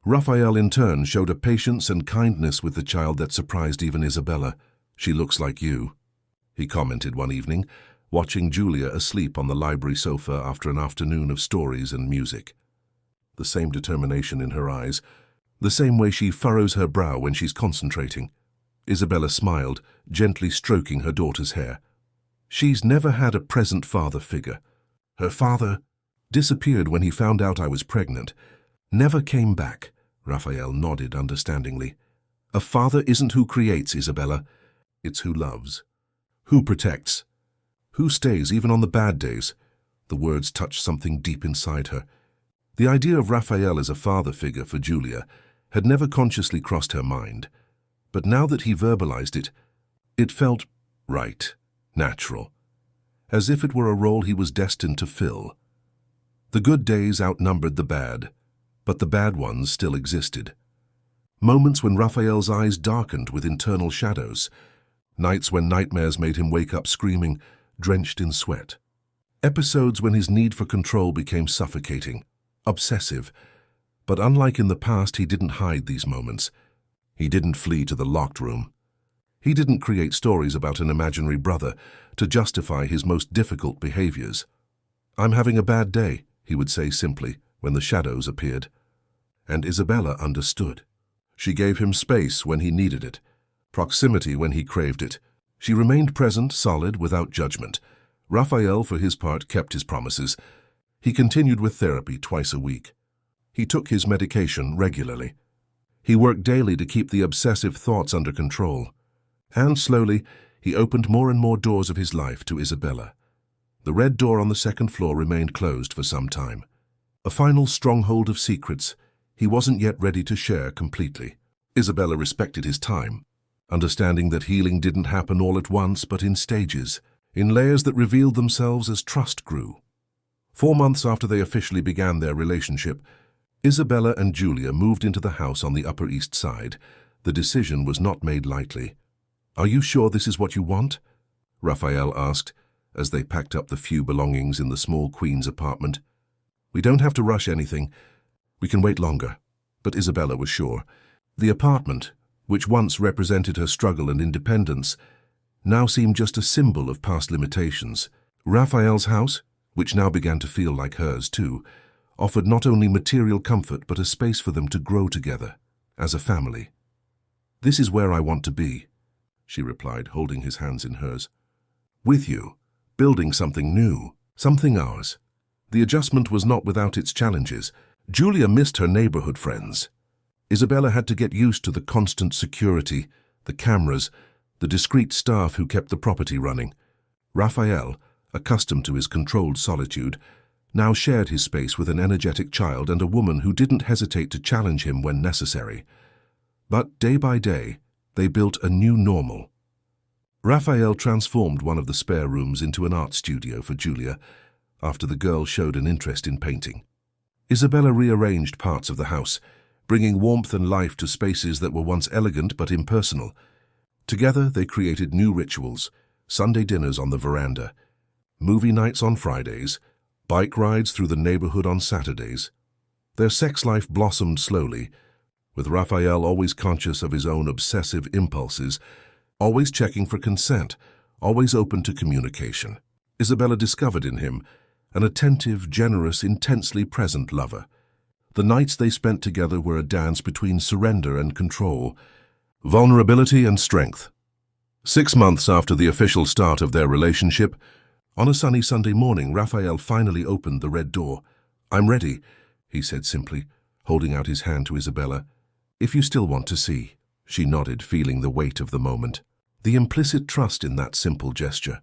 Raphael, in turn, showed a patience and kindness with the child that surprised even Isabella. "She looks like you," he commented one evening, watching Julia asleep on the library sofa after an afternoon of stories and music. The same determination in her eyes, the same way she furrows her brow when she's concentrating. Isabella smiled, gently stroking her daughter's hair. "She's never had a present father figure. Her father disappeared when he found out I was pregnant. Never came back." Raphael nodded understandingly. "A father isn't who creates, Isabella. It's who loves. Who protects. Who stays even on the bad days." The words touched something deep inside her. The idea of Raphael as a father figure for Julia had never consciously crossed her mind. But now that he verbalized it, it felt right, natural, as if it were a role he was destined to fill. The good days outnumbered the bad, but the bad ones still existed. Moments when Raphael's eyes darkened with internal shadows. Nights when nightmares made him wake up screaming, drenched in sweat. Episodes when his need for control became suffocating, obsessive. But unlike in the past, he didn't hide these moments. He didn't flee to the locked room. He didn't create stories about an imaginary brother to justify his most difficult behaviors. "I'm having a bad day," he would say simply when the shadows appeared. And Isabella understood. She gave him space when he needed it, proximity when he craved it. She remained present, solid, without judgment. Raphael, for his part, kept his promises. He continued with therapy twice a week. He took his medication regularly. He worked daily to keep the obsessive thoughts under control. And slowly, he opened more and more doors of his life to Isabella. The red door on the second floor remained closed for some time. A final stronghold of secrets he wasn't yet ready to share completely. Isabella respected his time, understanding that healing didn't happen all at once but in stages, in layers that revealed themselves as trust grew. 4 months after they officially began their relationship, Isabella and Julia moved into the house on the Upper East Side. The decision was not made lightly. "Are you sure this is what you want?" Raphael asked, as they packed up the few belongings in the small Queen's apartment. "We don't have to rush anything. We can wait longer." But Isabella was sure. The apartment, which once represented her struggle and independence, now seemed just a symbol of past limitations. Raphael's house, which now began to feel like hers too, offered not only material comfort but a space for them to grow together, as a family. "This is where I want to be," she replied, holding his hands in hers. "With you, building something new, something ours." The adjustment was not without its challenges. Julia missed her neighborhood friends. Isabella had to get used to the constant security, the cameras, the discreet staff who kept the property running. Raphael, accustomed to his controlled solitude, now shared his space with an energetic child and a woman who didn't hesitate to challenge him when necessary. But day by day, they built a new normal. Raphael transformed one of the spare rooms into an art studio for Julia, after the girl showed an interest in painting. Isabella rearranged parts of the house, bringing warmth and life to spaces that were once elegant but impersonal. Together, they created new rituals: Sunday dinners on the veranda, movie nights on Fridays, bike rides through the neighborhood on Saturdays. Their sex life blossomed slowly, with Raphael always conscious of his own obsessive impulses, always checking for consent, always open to communication. Isabella discovered in him an attentive, generous, intensely present lover. The nights they spent together were a dance between surrender and control, vulnerability and strength. 6 months after the official start of their relationship, On a sunny Sunday morning, Raphael finally opened the red door. "I'm ready," he said simply, holding out his hand to Isabella. "If you still want to see." She nodded, feeling the weight of the moment. The implicit trust in that simple gesture.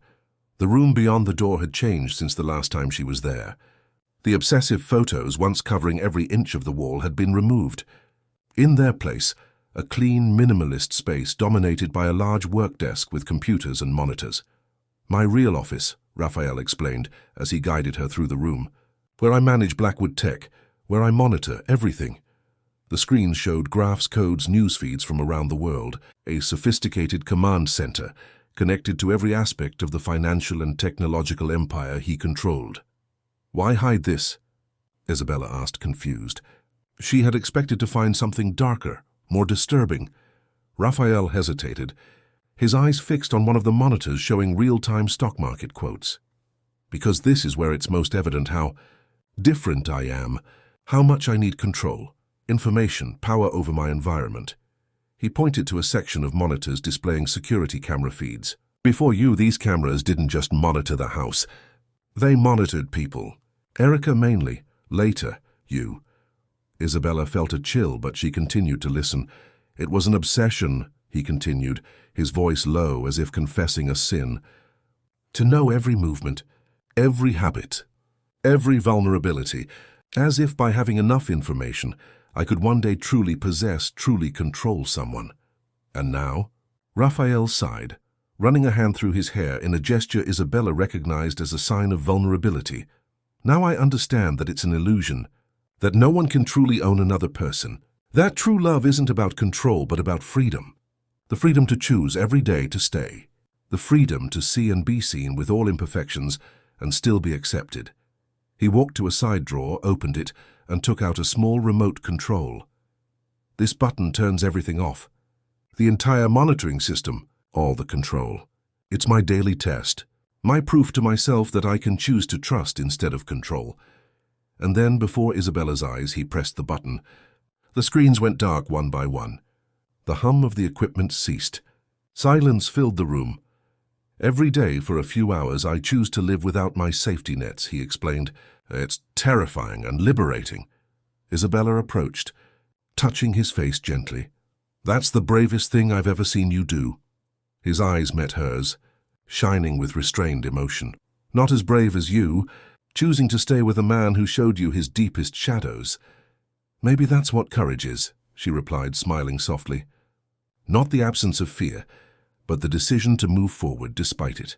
The room beyond the door had changed since the last time she was there. The obsessive photos, once covering every inch of the wall, had been removed. In their place, a clean, minimalist space dominated by a large work desk with computers and monitors. "My real office," Raphael explained as he guided her through the room, "where I manage Blackwood Tech, where I monitor everything." The screens showed graphs, codes, news feeds from around the world, a sophisticated command center connected to every aspect of the financial and technological empire he controlled. "Why hide this?" Isabella asked, confused. She had expected to find something darker, more disturbing. Raphael hesitated, his eyes fixed on one of the monitors showing real-time stock market quotes. "Because this is where it's most evident how different I am, how much I need control, information, power over my environment." He pointed to a section of monitors displaying security camera feeds. "Before you, these cameras didn't just monitor the house. They monitored people. Erica mainly. Later, you." Isabella felt a chill, but she continued to listen. "It was an obsession," he continued, his voice low as if confessing a sin. "To know every movement, every habit, every vulnerability, as if by having enough information, I could one day truly possess, truly control someone." "And now?" Raphael sighed, running a hand through his hair in a gesture Isabella recognized as a sign of vulnerability. "Now I understand that it's an illusion, that no one can truly own another person. That true love isn't about control, but about freedom. The freedom to choose every day to stay. The freedom to see and be seen with all imperfections and still be accepted." He walked to a side drawer, opened it, and took out a small remote control. "This button turns everything off. The entire monitoring system, all the control. It's my daily test, my proof to myself that I can choose to trust instead of control." And then, before Isabella's eyes, he pressed the button. The screens went dark one by one. The hum of the equipment ceased. Silence filled the room. "Every day for a few hours I choose to live without my safety nets," he explained. "It's terrifying and liberating." Isabella approached, touching his face gently. "That's the bravest thing I've ever seen you do." His eyes met hers, shining with restrained emotion. "Not as brave as you, choosing to stay with a man who showed you his deepest shadows." "Maybe that's what courage is," she replied, smiling softly. "Not the absence of fear, but the decision to move forward despite it."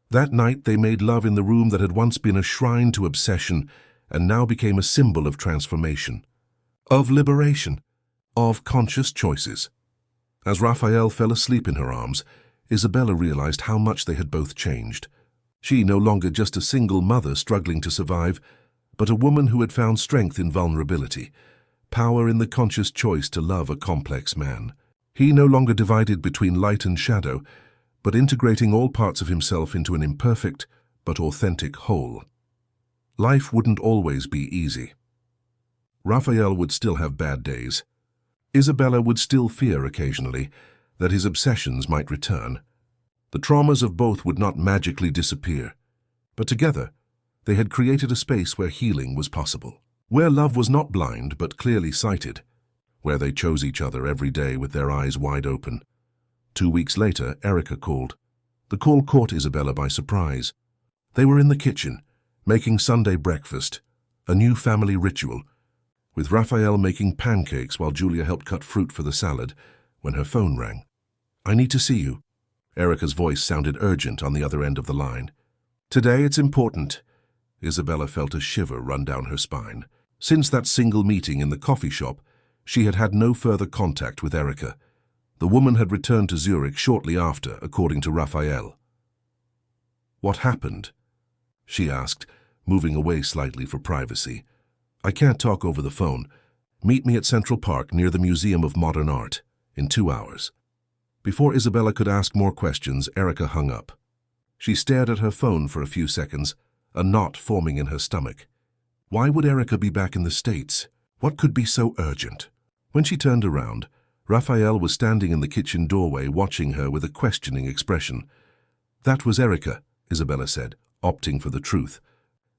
That night they made love in the room that had once been a shrine to obsession and now became a symbol of transformation, of liberation, of conscious choices. As Raphael fell asleep in her arms, Isabella realized how much they had both changed. She no longer just a single mother struggling to survive, but a woman who had found strength in vulnerability, power in the conscious choice to love a complex man. He no longer divided between light and shadow, but integrating all parts of himself into an imperfect but authentic whole. Life wouldn't always be easy. Raphael would still have bad days. Isabella would still fear occasionally that his obsessions might return. The traumas of both would not magically disappear, but together they had created a space where healing was possible, where love was not blind but clearly sighted, where they chose each other every day with their eyes wide open. 2 weeks later, Erica called. The call caught Isabella by surprise. They were in the kitchen, making Sunday breakfast, a new family ritual, with Raphael making pancakes while Julia helped cut fruit for the salad, when her phone rang. "I need to see you." Erica's voice sounded urgent on the other end of the line. "Today it's important." Isabella felt a shiver run down her spine. Since that single meeting in the coffee shop, she had had no further contact with Erica. The woman had returned to Zurich shortly after, according to Raphael. "What happened?" she asked, moving away slightly for privacy. "I can't talk over the phone. Meet me at Central Park near the Museum of Modern Art in 2 hours." Before Isabella could ask more questions, Erica hung up. She stared at her phone for a few seconds, a knot forming in her stomach. Why would Erica be back in the States? What could be so urgent? When she turned around, Raphael was standing in the kitchen doorway watching her with a questioning expression. "That was Erica," Isabella said, opting for the truth.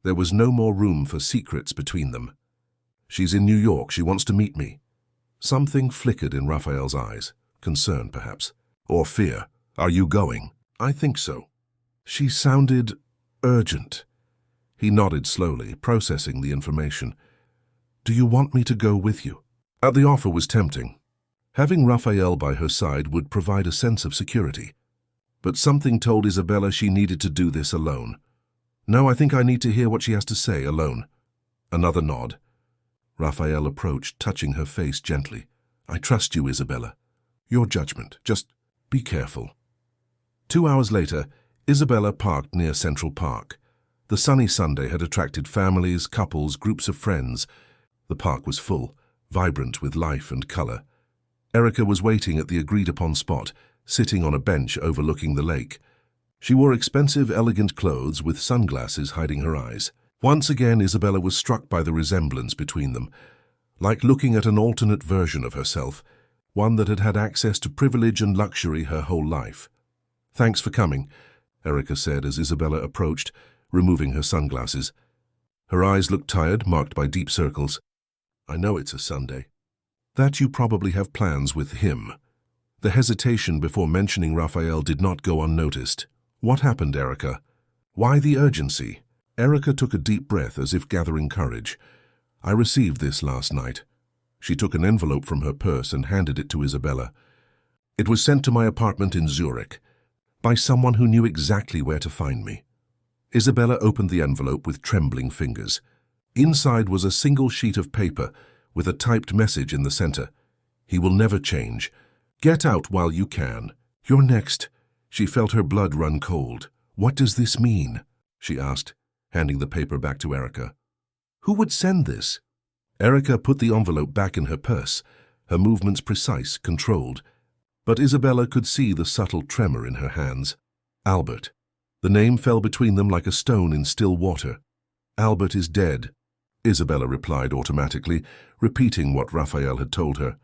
There was no more room for secrets between them. "She's in New York. She wants to meet me." Something flickered in Raphael's eyes. Concern, perhaps. Or fear. "Are you going?" "I think so." She sounded urgent. He nodded slowly, processing the information. "Do you want me to go with you?" The offer was tempting. Having Raphael by her side would provide a sense of security. But something told Isabella she needed to do this alone. "No, I think I need to hear what she has to say alone." Another nod. Raphael approached, touching her face gently. "I trust you, Isabella. Your judgment. Just be careful." 2 hours later, Isabella parked near Central Park. The sunny Sunday had attracted families, couples, groups of friends. The park was full, vibrant with life and color. Erica was waiting at the agreed-upon spot, sitting on a bench overlooking the lake. She wore expensive, elegant clothes with sunglasses hiding her eyes. Once again, Isabella was struck by the resemblance between them, like looking at an alternate version of herself, one that had had access to privilege and luxury her whole life. "Thanks for coming," Erica said as Isabella approached, removing her sunglasses. Her eyes looked tired, marked by deep circles. "I know it's a Sunday." "That you probably have plans with him." The hesitation before mentioning Raphael did not go unnoticed. "What happened, Erica? Why the urgency?" Erica took a deep breath as if gathering courage. "I received this last night." She took an envelope from her purse and handed it to Isabella. "It was sent to my apartment in Zurich, by someone who knew exactly where to find me." Isabella opened the envelope with trembling fingers. Inside was a single sheet of paper with a typed message in the center. "He will never change. Get out while you can. You're next." She felt her blood run cold. "What does this mean?" she asked, handing the paper back to Erica. "Who would send this?" Erica put the envelope back in her purse, her movements precise, controlled. But Isabella could see the subtle tremor in her hands. "Albert." The name fell between them like a stone in still water. "Albert is dead," Isabella replied automatically, repeating what Raphael had told her.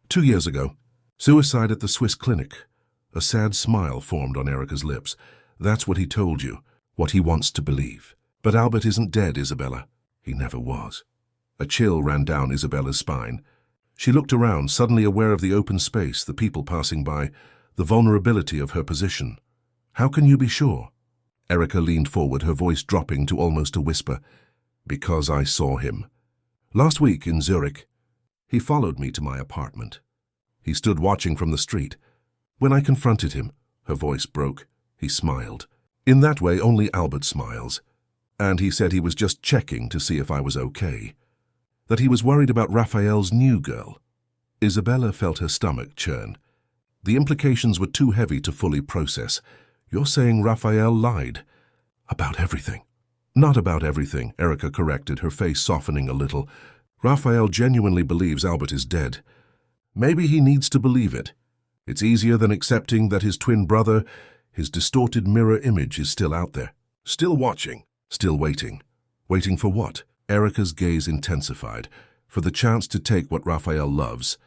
2 years ago, suicide at the Swiss clinic." A sad smile formed on Erica's lips. "That's what he told you, what he wants to believe." "But Albert isn't dead, Isabella." "He never was." A chill ran down Isabella's spine. She looked around, suddenly aware of the open space, the people passing by, the vulnerability of her position. "How can you be sure?" Erica leaned forward, her voice dropping to almost a whisper. "Because I saw him. Last week in Zurich. He followed me to my apartment. He stood watching from the street. When I confronted him," her voice broke, "he smiled. In that way only Albert smiles. And he said he was just checking to see if I was okay. That he was worried about Raphael's new girl." Isabella felt her stomach churn. The implications were too heavy to fully process. "You're saying Raphael lied?" "About everything." "Not about everything," Erica corrected, her face softening a little. "Raphael genuinely believes Albert is dead. Maybe he needs to believe it. It's easier than accepting that his twin brother, his distorted mirror image, is still out there. Still watching, still waiting." "Waiting for what?" Erica's gaze intensified. "For the chance to take what Raphael loves.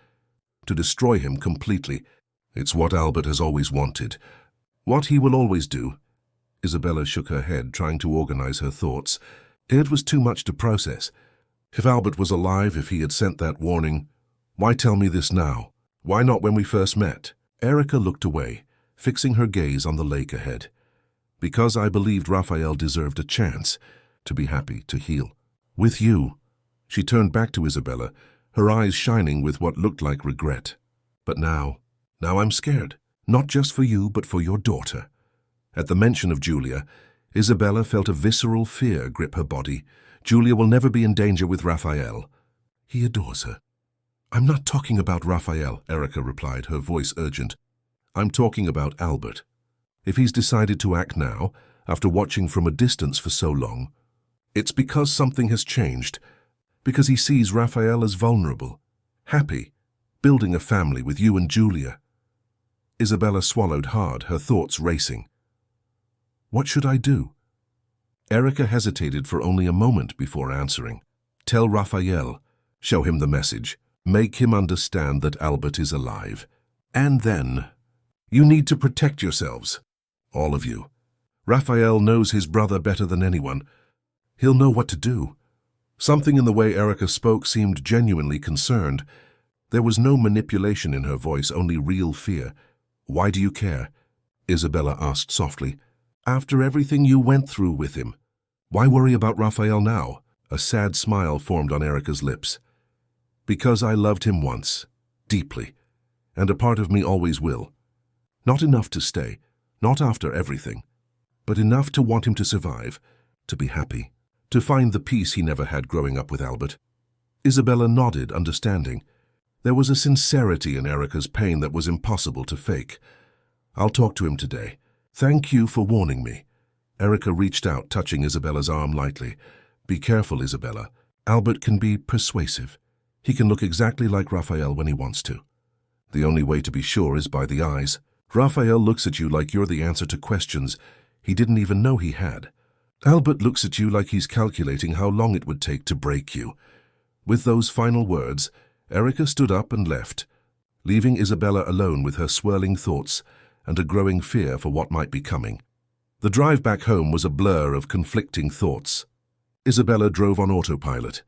To destroy him completely. It's what Albert has always wanted. What he will always do." Isabella shook her head, trying to organize her thoughts. It was too much to process. If Albert was alive, if he had sent that warning, why tell me this now? Why not when we first met? Erica looked away, fixing her gaze on the lake ahead. "Because I believed Raphael deserved a chance to be happy, to heal. With you." She turned back to Isabella, her eyes shining with what looked like regret. "But now I'm scared. Not just for you, but for your daughter." At the mention of Julia, Isabella felt a visceral fear grip her body. Julia will never be in danger with Raphael. He adores her. "I'm not talking about Raphael," Erica replied, her voice urgent. "I'm talking about Albert. If he's decided to act now, after watching from a distance for so long, it's because something has changed, because he sees Raphael as vulnerable, happy, building a family with you and Julia." Isabella swallowed hard, her thoughts racing. "What should I do?" Erica hesitated for only a moment before answering. "Tell Raphael. Show him the message. Make him understand that Albert is alive. And then, you need to protect yourselves. All of you. Raphael knows his brother better than anyone. He'll know what to do. Something in the way Erica spoke seemed genuinely concerned. There was no manipulation in her voice, only real fear. "Why do you care?" Isabella asked softly. "After everything you went through with him. Why worry about Raphael now?" A sad smile formed on Erica's lips. "Because I loved him once, deeply, and a part of me always will. Not enough to stay, not after everything, but enough to want him to survive, to be happy, to find the peace he never had growing up with Albert." Isabella nodded, understanding. There was a sincerity in Erica's pain that was impossible to fake. "I'll talk to him today. Thank you for warning me." Erica reached out, touching Isabella's arm lightly. "Be careful, Isabella. Albert can be persuasive. He can look exactly like Raphael when he wants to. The only way to be sure is by the eyes. Raphael looks at you like you're the answer to questions he didn't even know he had. Albert looks at you like he's calculating how long it would take to break you." With those final words, Erica stood up and left, leaving Isabella alone with her swirling thoughts and a growing fear for what might be coming. The drive back home was a blur of conflicting thoughts. Isabella drove on autopilot,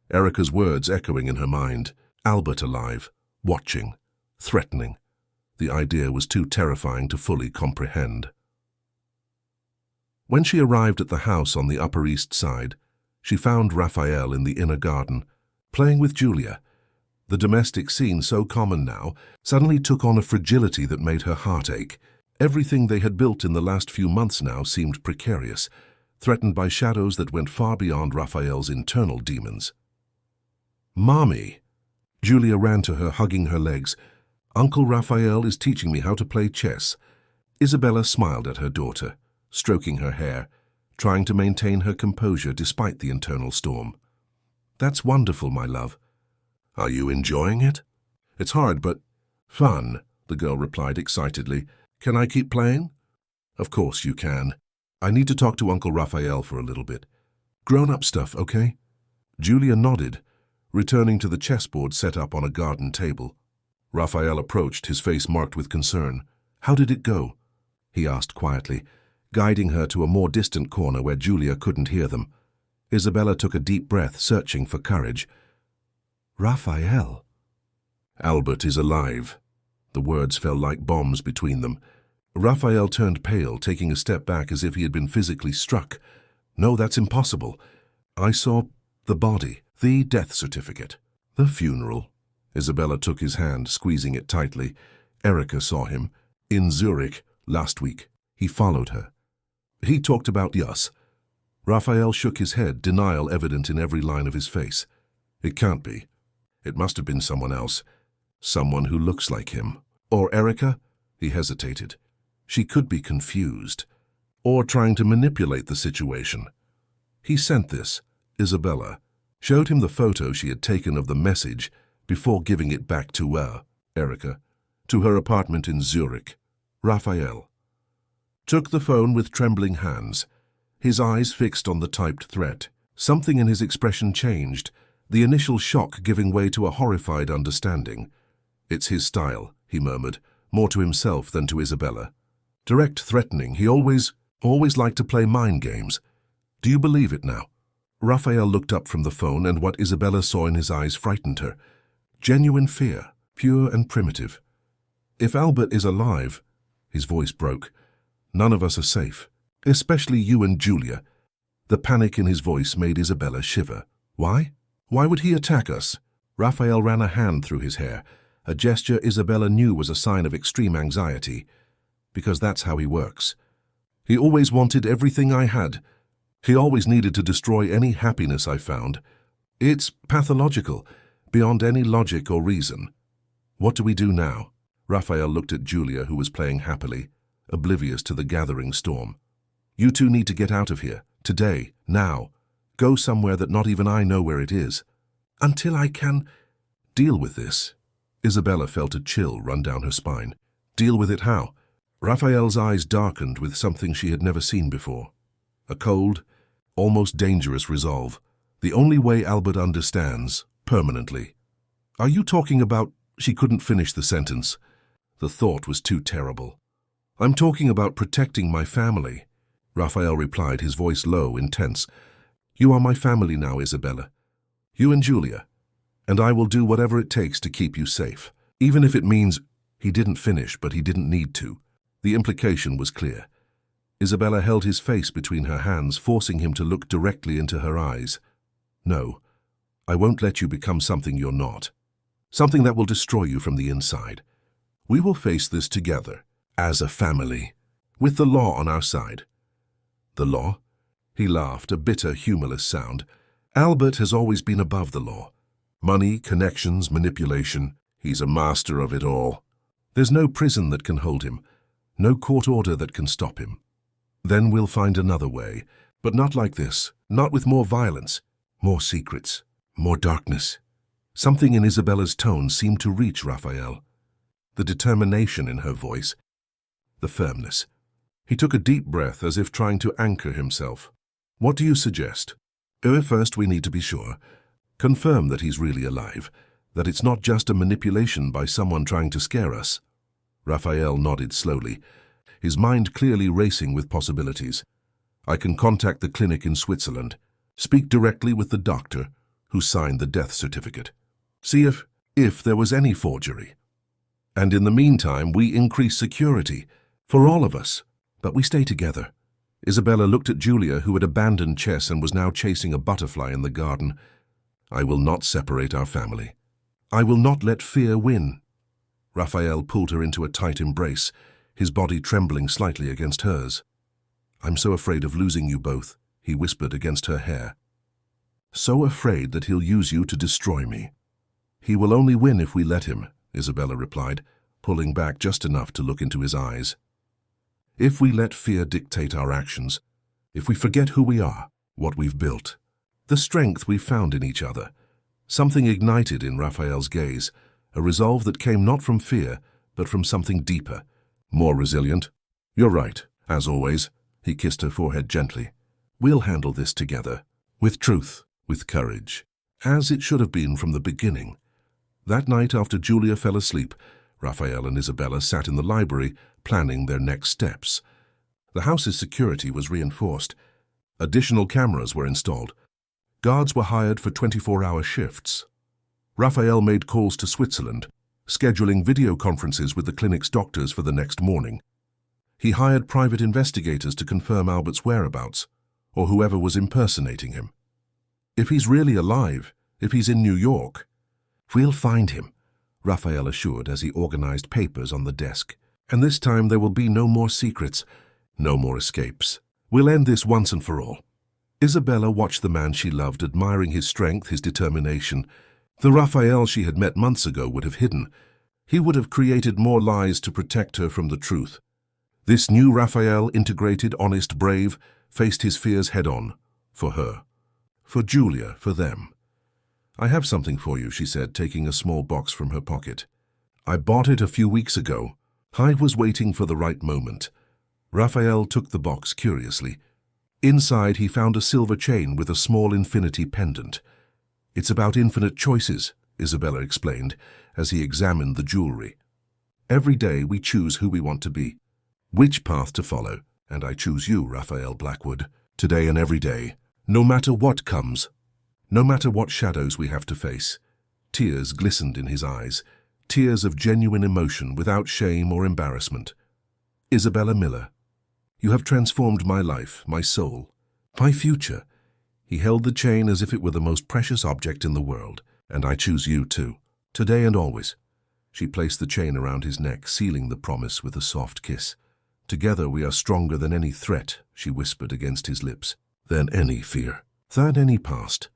Erica's words echoing in her mind. Albert alive, watching, threatening. The idea was too terrifying to fully comprehend. When she arrived at the house on the Upper East Side, she found Raphael in the inner garden, playing with Julia. The domestic scene, so common now, suddenly took on a fragility that made her heart ache. Everything they had built in the last few months now seemed precarious, threatened by shadows that went far beyond Raphael's internal demons. "Mommy!" Julia ran to her, hugging her legs. "Uncle Raphael is teaching me how to play chess." Isabella smiled at her daughter, stroking her hair, trying to maintain her composure despite the internal storm. "That's wonderful, my love." "Are you enjoying it?" "It's hard, but fun," the girl replied excitedly. "Can I keep playing?" "Of course you can. I need to talk to Uncle Raphael for a little bit. Grown-up stuff, okay?" Julia nodded, returning to the chessboard set up on a garden table. Raphael approached, his face marked with concern. "How did it go?" he asked quietly, guiding her to a more distant corner where Julia couldn't hear them. Isabella took a deep breath, searching for courage. "Raphael." "Albert is alive." The words fell like bombs between them. Raphael turned pale, taking a step back as if he had been physically struck. "No, that's impossible. I saw the body, the death certificate, the funeral." Isabella took his hand, squeezing it tightly. "Erica saw him in Zurich last week. He followed her. He talked about us." Raphael shook his head, denial evident in every line of his face. "It can't be. It must have been someone else. Someone who looks like him. Or Erica?" He hesitated. She could be confused, or trying to manipulate the situation. He sent this. Isabella showed him the photo she had taken of the message before giving it back to Erica, to her apartment in Zurich. Raphael took the phone with trembling hands, his eyes fixed on the typed threat. Something in his expression changed, the initial shock giving way to a horrified understanding. "It's his style," he murmured, more to himself than to Isabella. "Direct, threatening. He always liked to play mind games. Do you believe it now?" Raphael looked up from the phone, and what Isabella saw in his eyes frightened her. Genuine fear, pure and primitive. "If Albert is alive," his voice broke, "none of us are safe, especially you and Julia." The panic in his voice made Isabella shiver. "Why? Why would he attack us?" Raphael ran a hand through his hair, a gesture Isabella knew was a sign of extreme anxiety. "Because that's how he works. He always wanted everything I had. He always needed to destroy any happiness I found. It's pathological, beyond any logic or reason." "What do we do now?" Raphael looked at Julia, who was playing happily, oblivious to the gathering storm. "You two need to get out of here, today, now. Go somewhere that not even I know where it is. Until I can deal with this." Isabella felt a chill run down her spine. "Deal with it how?" Raphael's eyes darkened with something she had never seen before. A cold, almost dangerous resolve. "The only way Albert understands, permanently." "Are you talking about—" She couldn't finish the sentence. The thought was too terrible. "I'm talking about protecting my family. Raphael replied, his voice low, intense. "You are my family now, Isabella. You and Julia. And I will do whatever it takes to keep you safe. Even if it means—" He didn't finish, but he didn't need to. The implication was clear. Isabella held his face between her hands, forcing him to look directly into her eyes. "No, I won't let you become something you're not. Something that will destroy you from the inside. We will face this together, as a family, with the law on our side." "The law?" He laughed, a bitter, humorless sound. "Albert has always been above the law. Money, connections, manipulation. He's a master of it all. There's no prison that can hold him, no court order that can stop him. Then we'll find another way, but not like this, not with more violence, more secrets, more darkness." Something in Isabella's tone seemed to reach Raphael. The determination in her voice, the firmness. He took a deep breath as if trying to anchor himself. "What do you suggest?" First, we need to be sure. Confirm that he's really alive, that it's not just a manipulation by someone trying to scare us." Raphael nodded slowly, his mind clearly racing with possibilities. "I can contact the clinic in Switzerland, speak directly with the doctor who signed the death certificate, see if there was any forgery. And in the meantime, we increase security for all of us, but we stay together." Isabella looked at Julia, who had abandoned chess and was now chasing a butterfly in the garden. "I will not separate our family. I will not let fear win." Raphael pulled her into a tight embrace, his body trembling slightly against hers. "I'm so afraid of losing you both," he whispered against her hair. "So afraid that he'll use you to destroy me." "He will only win if we let him," Isabella replied, pulling back just enough to look into his eyes. "If we let fear dictate our actions, if we forget who we are, what we've built, the strength we've found in each other." Something ignited in Raphael's gaze, a resolve that came not from fear, but from something deeper, more resilient. "You're right, as always." He kissed her forehead gently. "We'll handle this together, with truth, with courage, as it should have been from the beginning." That night, after Julia fell asleep, Raphael and Isabella sat in the library, planning their next steps. The house's security was reinforced. Additional cameras were installed. Guards were hired for 24-hour shifts. Raphael made calls to Switzerland, scheduling video conferences with the clinic's doctors for the next morning. He hired private investigators to confirm Albert's whereabouts, or whoever was impersonating him. "If he's really alive, if he's in New York, we'll find him," Raphael assured as he organized papers on the desk. "And this time there will be no more secrets, no more escapes. We'll end this once and for all." Isabella watched the man she loved, admiring his strength, his determination. The Raphael she had met months ago would have hidden. He would have created more lies to protect her from the truth. This new Raphael, integrated, honest, brave, faced his fears head-on. For her. For Julia, for them. "I have something for you," she said, taking a small box from her pocket. "I bought it a few weeks ago. I was waiting for the right moment." Raphael took the box curiously. Inside, he found a silver chain with a small infinity pendant. "It's about infinite choices," Isabella explained, as he examined the jewelry. "Every day we choose who we want to be, which path to follow, and I choose you, Raphael Blackwood, today and every day, no matter what comes, no matter what shadows we have to face." Tears glistened in his eyes, tears of genuine emotion without shame or embarrassment. "Isabella Miller, you have transformed my life, my soul, my future." He held the chain as if it were the most precious object in the world. "And I choose you too, today and always." She placed the chain around his neck, sealing the promise with a soft kiss. "Together we are stronger than any threat," she whispered against his lips. "Than any fear, than any past."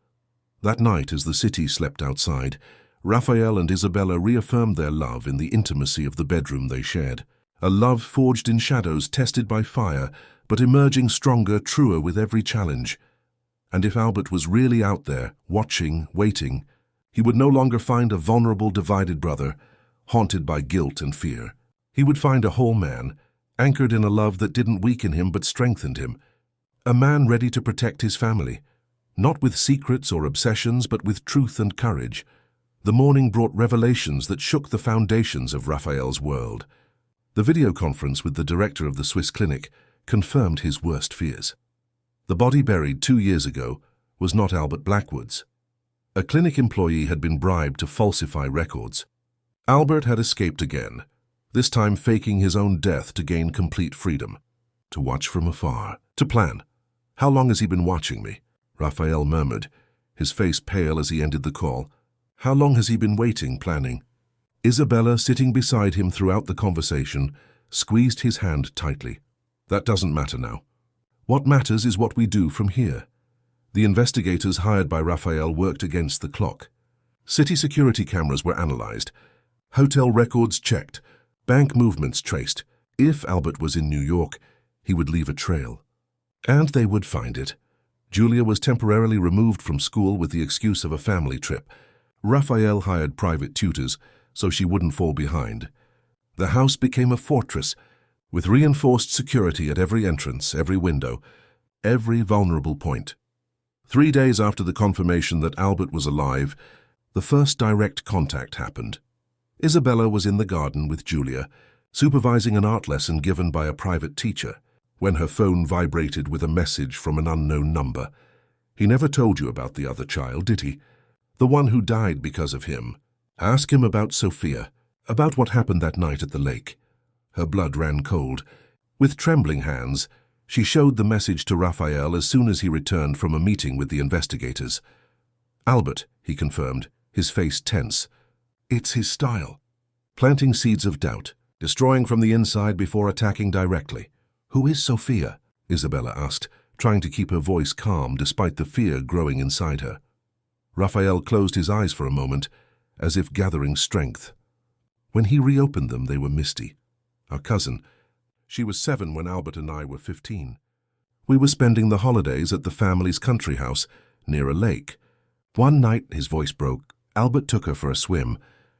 That night, as the city slept outside, Raphael and Isabella reaffirmed their love in the intimacy of the bedroom they shared. A love forged in shadows, tested by fire, but emerging stronger, truer with every challenge. And if Albert was really out there, watching, waiting, he would no longer find a vulnerable, divided brother, haunted by guilt and fear. He would find a whole man, anchored in a love that didn't weaken him but strengthened him. A man ready to protect his family, not with secrets or obsessions, but with truth and courage. The morning brought revelations that shook the foundations of Raphael's world. The video conference with the director of the Swiss clinic, confirmed his worst fears. The body buried 2 years ago was not Albert Blackwood's. A clinic employee had been bribed to falsify records. Albert had escaped again, this time faking his own death to gain complete freedom. To watch from afar. To plan. "How long has he been watching me?" Raphael murmured, his face pale as he ended the call. "How long has he been waiting, planning?" Isabella, sitting beside him throughout the conversation, squeezed his hand tightly. "That doesn't matter now. What matters is what we do from here." The investigators hired by Raphael worked against the clock. City security cameras were analyzed, hotel records checked, bank movements traced. If Albert was in New York, he would leave a trail. And they would find it. Julia was temporarily removed from school with the excuse of a family trip. Raphael hired private tutors so she wouldn't fall behind. The house became a fortress, with reinforced security at every entrance, every window, every vulnerable point. 3 days after the confirmation that Albert was alive, the first direct contact happened. Isabella was in the garden with Julia, supervising an art lesson given by a private teacher, when her phone vibrated with a message from an unknown number. "He never told you about the other child, did he? The one who died because of him. Ask him about Sophia, about what happened that night at the lake." Her blood ran cold. With trembling hands, she showed the message to Raphael as soon as he returned from a meeting with the investigators. "Albert," he confirmed, his face tense. "It's his style. Planting seeds of doubt, destroying from the inside before attacking directly." "Who is Sophia?" Isabella asked, trying to keep her voice calm despite the fear growing inside her. Raphael closed his eyes for a moment, as if gathering strength. When he reopened them, they were misty. "Our cousin. She was 7 when Albert and I were 15. We were spending the holidays at the family's country house, near a lake. One night," his voice broke, "Albert took her for a swim,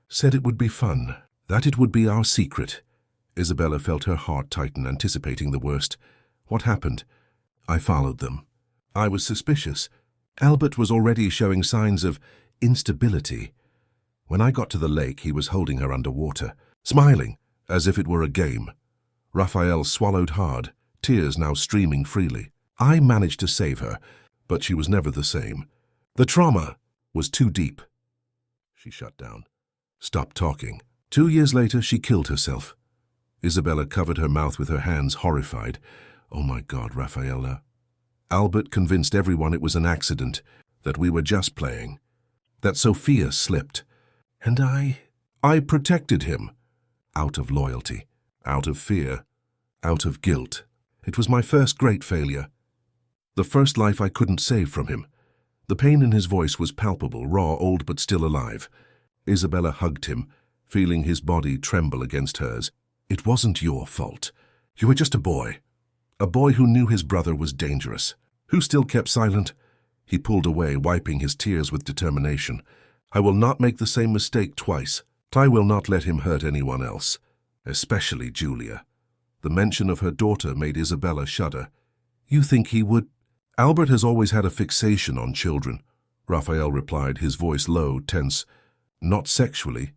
said it would be fun, that it would be our secret." Isabella felt her heart tighten, anticipating the worst. "What happened?" "I followed them. I was suspicious. Albert was already showing signs of instability. When I got to the lake, he was holding her underwater, smiling, as if it were a game." Raphael swallowed hard, tears now streaming freely. "I managed to save her, but she was never the same. The trauma was too deep." She shut down, stopped talking. 2 years later, she killed herself. Isabella covered her mouth with her hands, horrified. "Oh my God, Raphaela. Albert convinced everyone it was an accident, that we were just playing, that Sophia slipped. And I protected him, out of loyalty, out of fear, out of guilt. It was my first great failure. The first life I couldn't save from him." The pain in his voice was palpable, raw, old but still alive. Isabella hugged him, feeling his body tremble against hers. "It wasn't your fault. You were just a boy who knew his brother was dangerous, who still kept silent." He pulled away, wiping his tears with determination. "I will not make the same mistake twice. I will not let him hurt anyone else, especially Julia." The mention of her daughter made Isabella shudder. "You think he would?" "Albert has always had a fixation on children," Raphael replied, his voice low, tense. "Not sexually,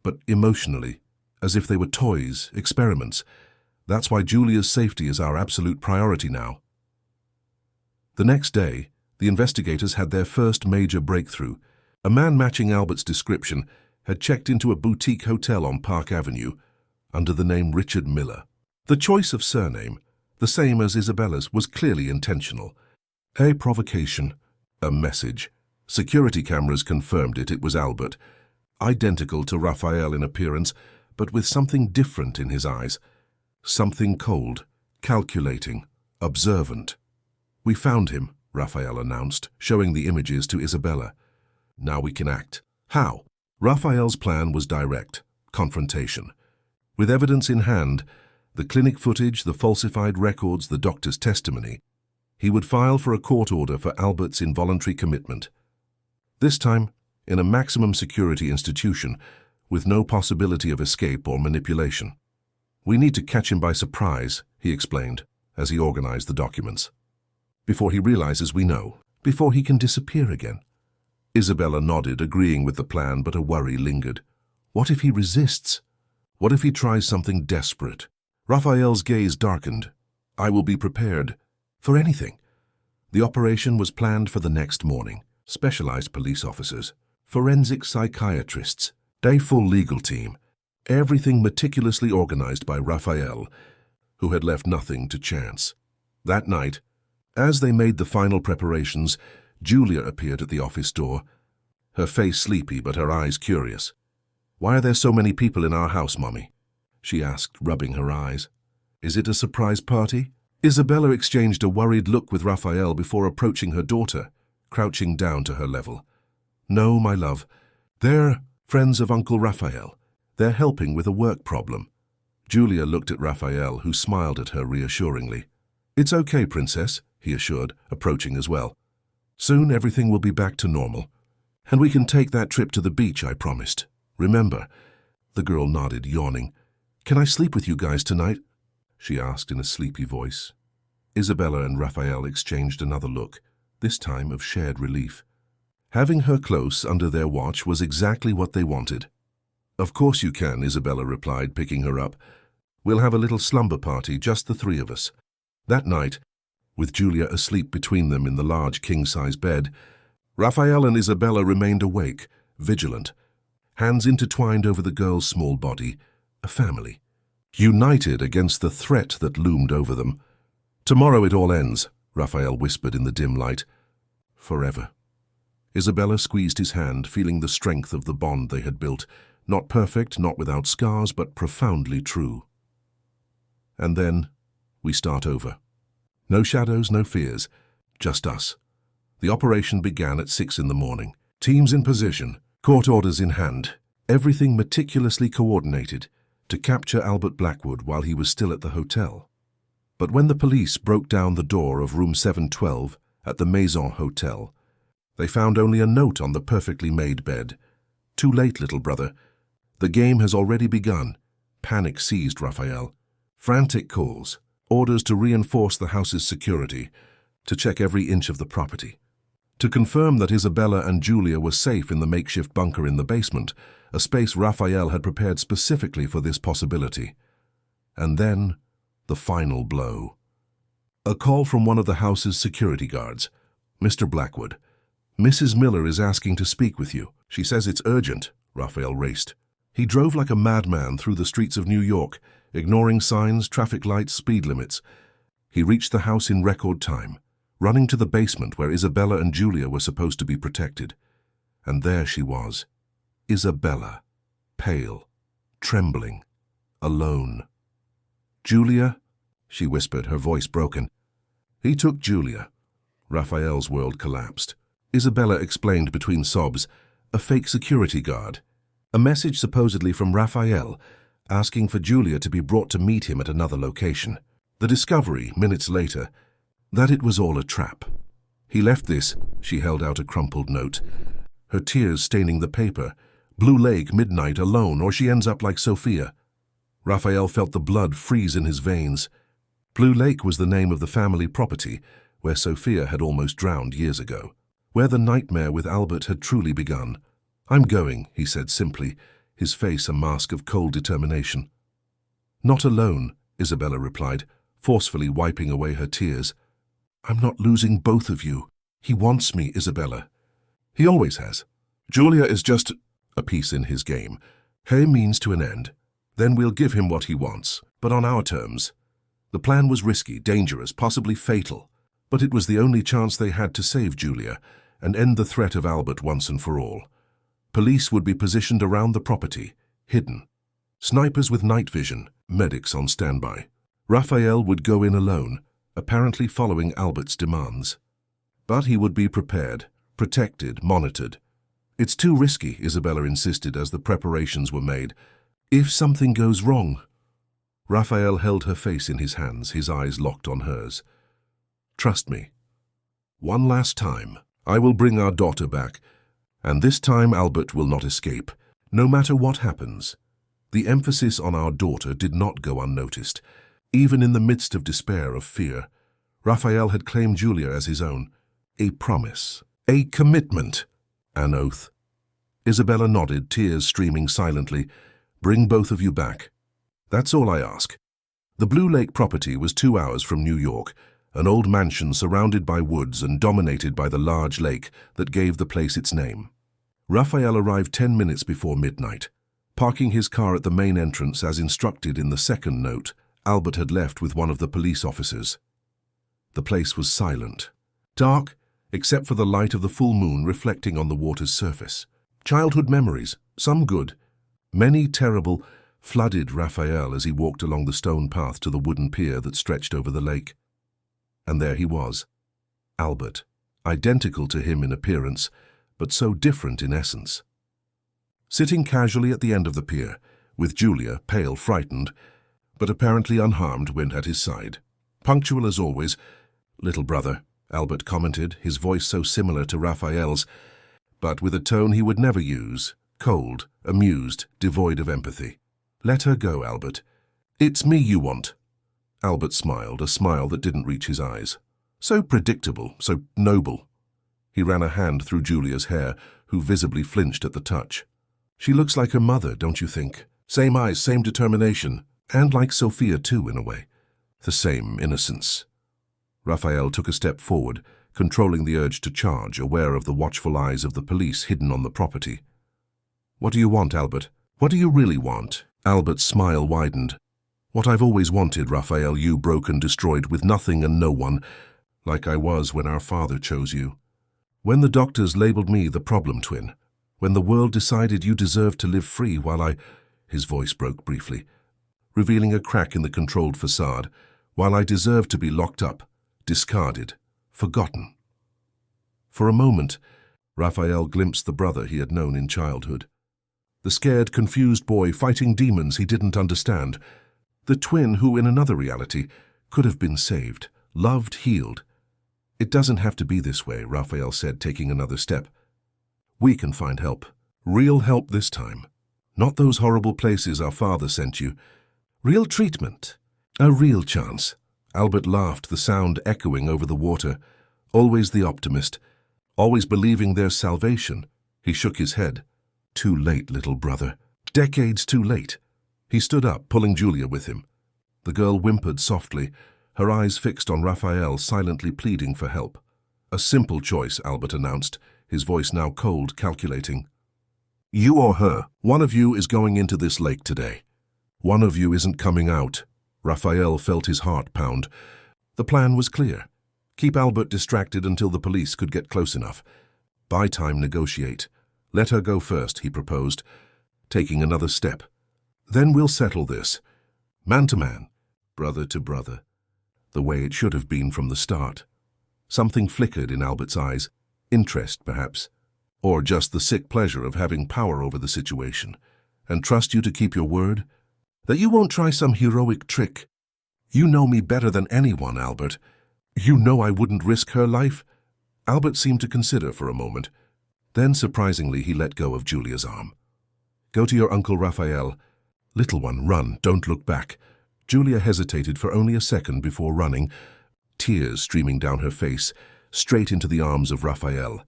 but emotionally, as if they were toys, experiments. That's why Julia's safety is our absolute priority now." The next day, the investigators had their first major breakthrough. A man matching Albert's description had checked into a boutique hotel on Park Avenue under the name Richard Miller. The choice of surname, the same as Isabella's, was clearly intentional. A provocation, a message. Security cameras confirmed it was Albert, identical to Raphael in appearance, but with something different in his eyes. Something cold, calculating, observant. "We found him," Raphael announced, showing the images to Isabella. "Now we can act." How? Raphael's plan was direct, confrontation. With evidence in hand, the clinic footage, the falsified records, the doctor's testimony, he would file for a court order for Albert's involuntary commitment. This time, in a maximum security institution, with no possibility of escape or manipulation. "We need to catch him by surprise," he explained, as he organized the documents. "Before he realizes we know, before he can disappear again." Isabella nodded, agreeing with the plan, but a worry lingered. What if he resists? What if he tries something desperate? Raphael's gaze darkened. I will be prepared for anything. The operation was planned for the next morning. Specialized police officers, forensic psychiatrists, a full legal team, everything meticulously organized by Raphael, who had left nothing to chance. That night, as they made the final preparations, Julia appeared at the office door, her face sleepy but her eyes curious. "Why are there so many people in our house, Mommy?" she asked, rubbing her eyes. "Is it a surprise party?" Isabella exchanged a worried look with Raphael before approaching her daughter, crouching down to her level. "No, my love. They're friends of Uncle Raphael. They're helping with a work problem." Julia looked at Raphael, who smiled at her reassuringly. "It's okay, Princess," he assured, approaching as well. "Soon everything will be back to normal. And we can take that trip to the beach I promised. Remember?" The girl nodded, yawning. "Can I sleep with you guys tonight?" she asked in a sleepy voice. Isabella and Raphael exchanged another look, this time of shared relief. Having her close under their watch was exactly what they wanted. "Of course you can," Isabella replied, picking her up. "We'll have a little slumber party, just the three of us." That night, with Julia asleep between them in the large king-size bed, Raphael and Isabella remained awake, vigilant, hands intertwined over the girl's small body, a family, united against the threat that loomed over them. "Tomorrow it all ends," Raphael whispered in the dim light. "Forever." Isabella squeezed his hand, feeling the strength of the bond they had built, not perfect, not without scars, but profoundly true. And then, we start over. No shadows, no fears, just us. The operation began at 6 in the morning. Teams in position, court orders in hand, everything meticulously coordinated to capture Albert Blackwood while he was still at the hotel. But when the police broke down the door of room 712 at the Maison Hotel, they found only a note on the perfectly made bed. "Too late, little brother. The game has already begun." Panic seized Raphael. Frantic calls, orders to reinforce the house's security, to check every inch of the property, to confirm that Isabella and Julia were safe in the makeshift bunker in the basement, a space Raphael had prepared specifically for this possibility. And then, the final blow. A call from one of the house's security guards. "Mr. Blackwood, Mrs. Miller is asking to speak with you. She says it's urgent." Raphael raced. He drove like a madman through the streets of New York, ignoring signs, traffic lights, speed limits. He reached the house in record time, running to the basement where Isabella and Julia were supposed to be protected. And there she was, Isabella, pale, trembling, alone. "Julia?" she whispered, her voice broken. He took Julia. Raphael's world collapsed. Isabella explained between sobs, a fake security guard. A message supposedly from Raphael, asking for Julia to be brought to meet him at another location. The discovery, minutes later, that it was all a trap. "He left this," she held out a crumpled note, her tears staining the paper. "Blue Lake, midnight, alone, or she ends up like Sophia." Raphael felt the blood freeze in his veins. Blue Lake was the name of the family property, where Sophia had almost drowned years ago, where the nightmare with Albert had truly begun. "I'm going," he said simply, his face a mask of cold determination. "Not alone," Isabella replied, forcefully wiping away her tears. "I'm not losing both of you. He wants me, Isabella. He always has. Julia is just a piece in his game. A means to an end. Then we'll give him what he wants, but on our terms." The plan was risky, dangerous, possibly fatal, but it was the only chance they had to save Julia and end the threat of Albert once and for all. Police would be positioned around the property, hidden. Snipers with night vision, medics on standby. Raphael would go in alone, apparently following Albert's demands. But he would be prepared, protected, monitored. "It's too risky," Isabella insisted as the preparations were made. "If something goes wrong." Raphael held her face in his hands, his eyes locked on hers. "Trust me. One last time, I will bring our daughter back, and this time Albert will not escape, no matter what happens." The emphasis on our daughter did not go unnoticed. Even in the midst of despair, of fear, Raphael had claimed Julia as his own. A promise, a commitment, an oath. Isabella nodded, tears streaming silently. "Bring both of you back. That's all I ask. The Blue Lake property was 2 hours from New York, an old mansion surrounded by woods and dominated by the large lake that gave the place its name. Raphael arrived 10 minutes before midnight. Parking his car at the main entrance as instructed in the second note, Albert had left with one of the police officers. The place was silent, dark, except for the light of the full moon reflecting on the water's surface. Childhood memories, some good, many terrible, flooded Raphael as he walked along the stone path to the wooden pier that stretched over the lake. And there he was, Albert, identical to him in appearance, but so different in essence. Sitting casually at the end of the pier, with Julia, pale, frightened, but apparently unharmed when at his side. Punctual as always, "Little brother," Albert commented, his voice so similar to Raphael's, but with a tone he would never use, cold, amused, devoid of empathy. "Let her go, Albert. It's me you want." Albert smiled, a smile that didn't reach his eyes. So predictable, so noble. He ran a hand through Julia's hair, who visibly flinched at the touch. "She looks like her mother, don't you think? Same eyes, same determination. And like Sophia too, in a way. The same innocence." Raphael took a step forward, controlling the urge to charge, aware of the watchful eyes of the police hidden on the property. "What do you want, Albert? What do you really want?" Albert's smile widened. "What I've always wanted, Raphael, you broken, destroyed, with nothing and no one, like I was when our father chose you. When the doctors labeled me the problem twin. When the world decided you deserved to live free while I—" His voice broke briefly, revealing a crack in the controlled facade, "while I deserved to be locked up, discarded, forgotten." For a moment, Raphael glimpsed the brother he had known in childhood. The scared, confused boy fighting demons he didn't understand. The twin who, in another reality, could have been saved, loved, healed. "It doesn't have to be this way," Raphael said, taking another step. "We can find help. Real help this time. Not those horrible places our father sent you. Real treatment. A real chance." Albert laughed, the sound echoing over the water. Always the optimist. Always believing there's salvation. He shook his head. "Too late, little brother. Decades too late." He stood up, pulling Julia with him. The girl whimpered softly, her eyes fixed on Raphael, silently pleading for help. "A simple choice," Albert announced, his voice now cold, calculating. "You or her. One of you is going into this lake today. One of you isn't coming out." Raphael felt his heart pound. The plan was clear. Keep Albert distracted until the police could get close enough. Buy time, negotiate. "Let her go first," he proposed, taking another step. "Then we'll settle this. Man to man, brother to brother. The way it should have been from the start." Something flickered in Albert's eyes. Interest, perhaps. Or just the sick pleasure of having power over the situation. "And trust you to keep your word? That you won't try some heroic trick? You know me better than anyone, Albert. You know I wouldn't risk her life?" Albert seemed to consider for a moment. Then, surprisingly, he let go of Julia's arm. "Go to your Uncle Raphael. Little one, run, don't look back." Julia hesitated for only a second before running, tears streaming down her face, straight into the arms of Raphael,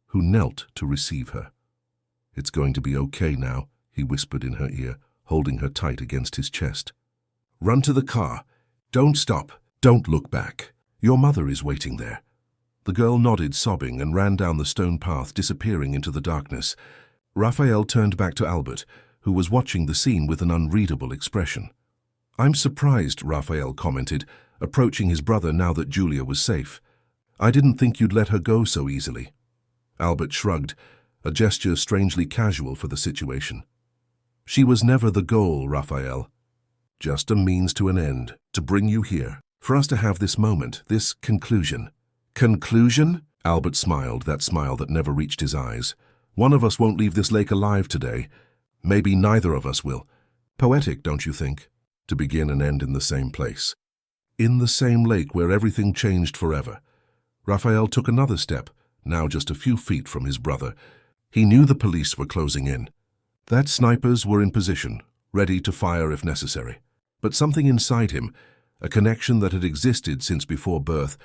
who knelt to receive her. "It's going to be okay now," he whispered in her ear, holding her tight against his chest. "Run to the car. Don't stop. Don't look back. Your mother is waiting there." The girl nodded, sobbing, and ran down the stone path, disappearing into the darkness. Raphael turned back to Albert, who was watching the scene with an unreadable expression. "I'm surprised," Raphael commented, approaching his brother now that Julia was safe. "I didn't think you'd let her go so easily." Albert shrugged, a gesture strangely casual for the situation. "She was never the goal, Raphael. Just a means to an end, to bring you here, for us to have this moment, this conclusion." "Conclusion?" Albert smiled, that smile that never reached his eyes. "One of us won't leave this lake alive today. Maybe neither of us will. Poetic, don't you think? To begin and end in the same place. In the same lake where everything changed forever." Raphael took another step, now just a few feet from his brother. He knew the police were closing in, that snipers were in position, ready to fire if necessary. But something inside him, a connection that had existed since before birth,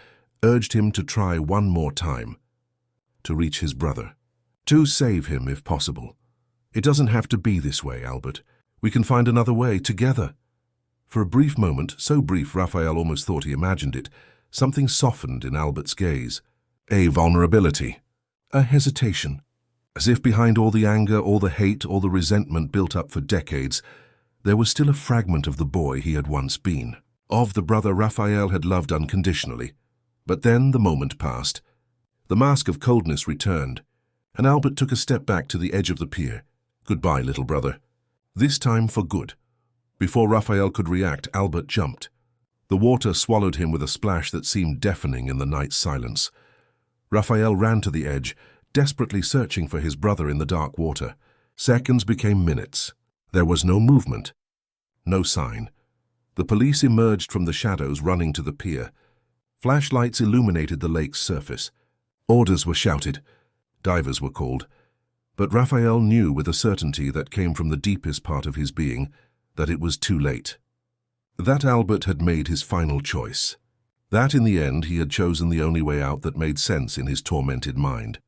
urged him to try one more time. To reach his brother. To save him if possible. "It doesn't have to be this way, Albert. We can find another way, together." For a brief moment, so brief Raphael almost thought he imagined it, something softened in Albert's gaze. A vulnerability. A hesitation. As if behind all the anger, all the hate, all the resentment built up for decades, there was still a fragment of the boy he had once been, of the brother Raphael had loved unconditionally. But then the moment passed. The mask of coldness returned, and Albert took a step back to the edge of the pier. Goodbye, little brother. This time for good. Before Raphael could react, Albert jumped. The water swallowed him with a splash that seemed deafening in the night silence. Raphael ran to the edge, desperately searching for his brother in the dark water. Seconds became minutes. There was no movement, no sign. The police emerged from the shadows, running to the pier. Flashlights illuminated the lake's surface. Orders were shouted. Divers were called. But Raphael knew with a certainty that came from the deepest part of his being that it was too late. That Albert had made his final choice. That in the end he had chosen the only way out that made sense in his tormented mind.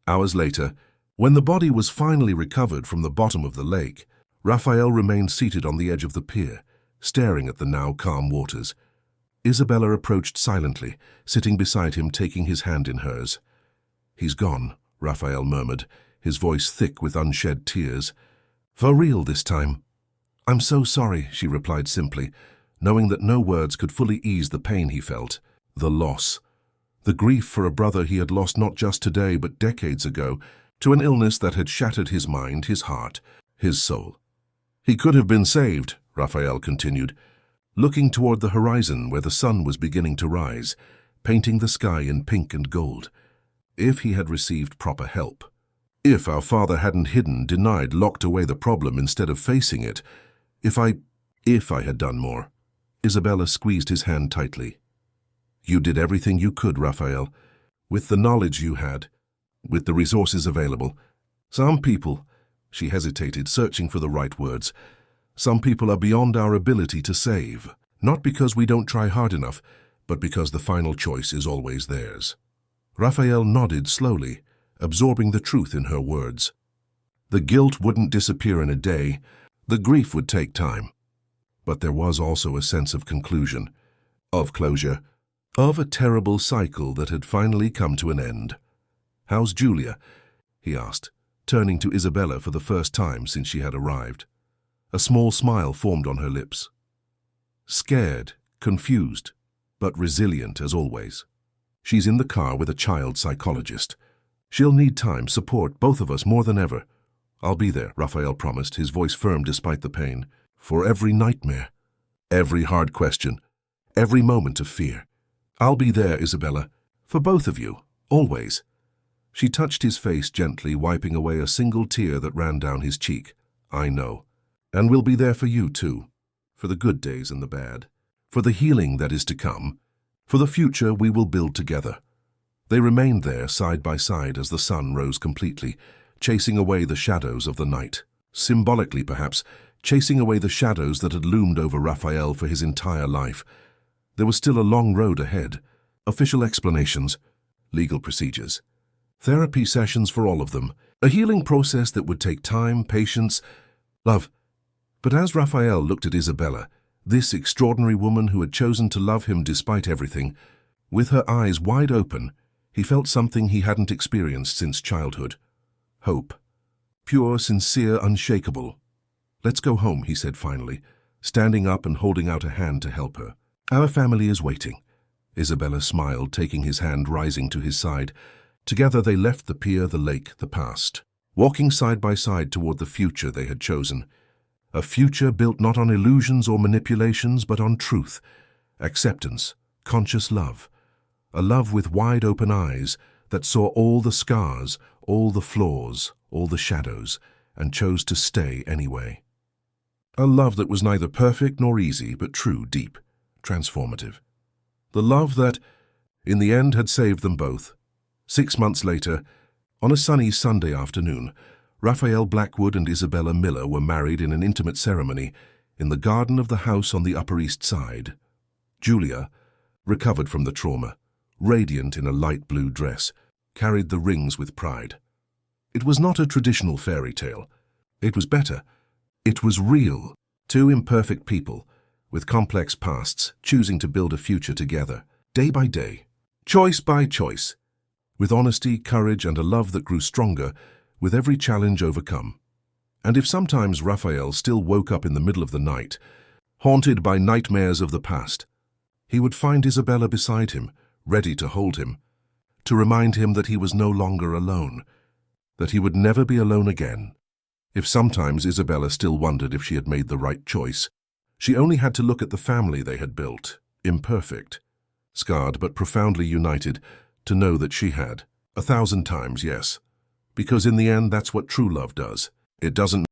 Hours later, when the body was finally recovered from the bottom of the lake, Raphael remained seated on the edge of the pier, staring at the now calm waters. Isabella approached silently, sitting beside him, taking his hand in hers. "He's gone," Raphael murmured, his voice thick with unshed tears. "For real this time." "I'm so sorry," she replied simply, knowing that no words could fully ease the pain he felt. The loss. The grief for a brother he had lost not just today but decades ago, to an illness that had shattered his mind, his heart, his soul. "He could have been saved," Raphael continued, looking toward the horizon where the sun was beginning to rise, painting the sky in pink and gold. "If he had received proper help. If our father hadn't hidden, denied, locked away the problem instead of facing it. If I had done more." Isabella squeezed his hand tightly. "You did everything you could, Raphael, with the knowledge you had, with the resources available. Some people," she hesitated, searching for the right words, "some people are beyond our ability to save, not because we don't try hard enough, but because the final choice is always theirs." Raphael nodded slowly, absorbing the truth in her words. The guilt wouldn't disappear in a day. The grief would take time. But there was also a sense of conclusion, of closure, of a terrible cycle that had finally come to an end. "How's Julia?" he asked, turning to Isabella for the first time since she had arrived. A small smile formed on her lips. "Scared, confused, but resilient as always. She's in the car with a child psychologist. She'll need time, support, both of us more than ever. I'll be there," Raphael promised, his voice firm despite the pain. "For every nightmare, every hard question, every moment of fear. I'll be there, Isabella, for both of you, always." She touched his face gently, wiping away a single tear that ran down his cheek. "I know. And we'll be there for you too, for the good days and the bad, for the healing that is to come, for the future we will build together." They remained there side by side as the sun rose completely, chasing away the shadows of the night. Symbolically, perhaps, chasing away the shadows that had loomed over Raphael for his entire life. There was still a long road ahead. Official explanations, legal procedures, therapy sessions for all of them, a healing process that would take time, patience, love. But as Raphael looked at Isabella, this extraordinary woman who had chosen to love him despite everything, with her eyes wide open, he felt something he hadn't experienced since childhood. Hope. Pure, sincere, unshakable. "Let's go home," he said finally, standing up and holding out a hand to help her. "Our family is waiting." Isabella smiled, taking his hand, rising to his side. Together they left the pier, the lake, the past, walking side by side toward the future they had chosen. A future built not on illusions or manipulations, but on truth, acceptance, conscious love. A love with wide open eyes that saw all the scars, all the flaws, all the shadows, and chose to stay anyway. A love that was neither perfect nor easy, but true, deep, transformative. The love that, in the end, had saved them both. 6 months later, on a sunny Sunday afternoon, Raphael Blackwood and Isabella Miller were married in an intimate ceremony in the garden of the house on the Upper East Side. Julia, recovered from the trauma, radiant in a light blue dress, carried the rings with pride. It was not a traditional fairy tale. It was better. It was real. Two imperfect people, with complex pasts, choosing to build a future together, day by day, choice by choice, with honesty, courage, and a love that grew stronger with every challenge overcome. And if sometimes Raphael still woke up in the middle of the night, haunted by nightmares of the past, he would find Isabella beside him, ready to hold him, to remind him that he was no longer alone, that he would never be alone again. If sometimes Isabella still wondered if she had made the right choice, she only had to look at the family they had built, imperfect, scarred but profoundly united, to know that she had. 1,000 times, yes. Because in the end, that's what true love does. It doesn't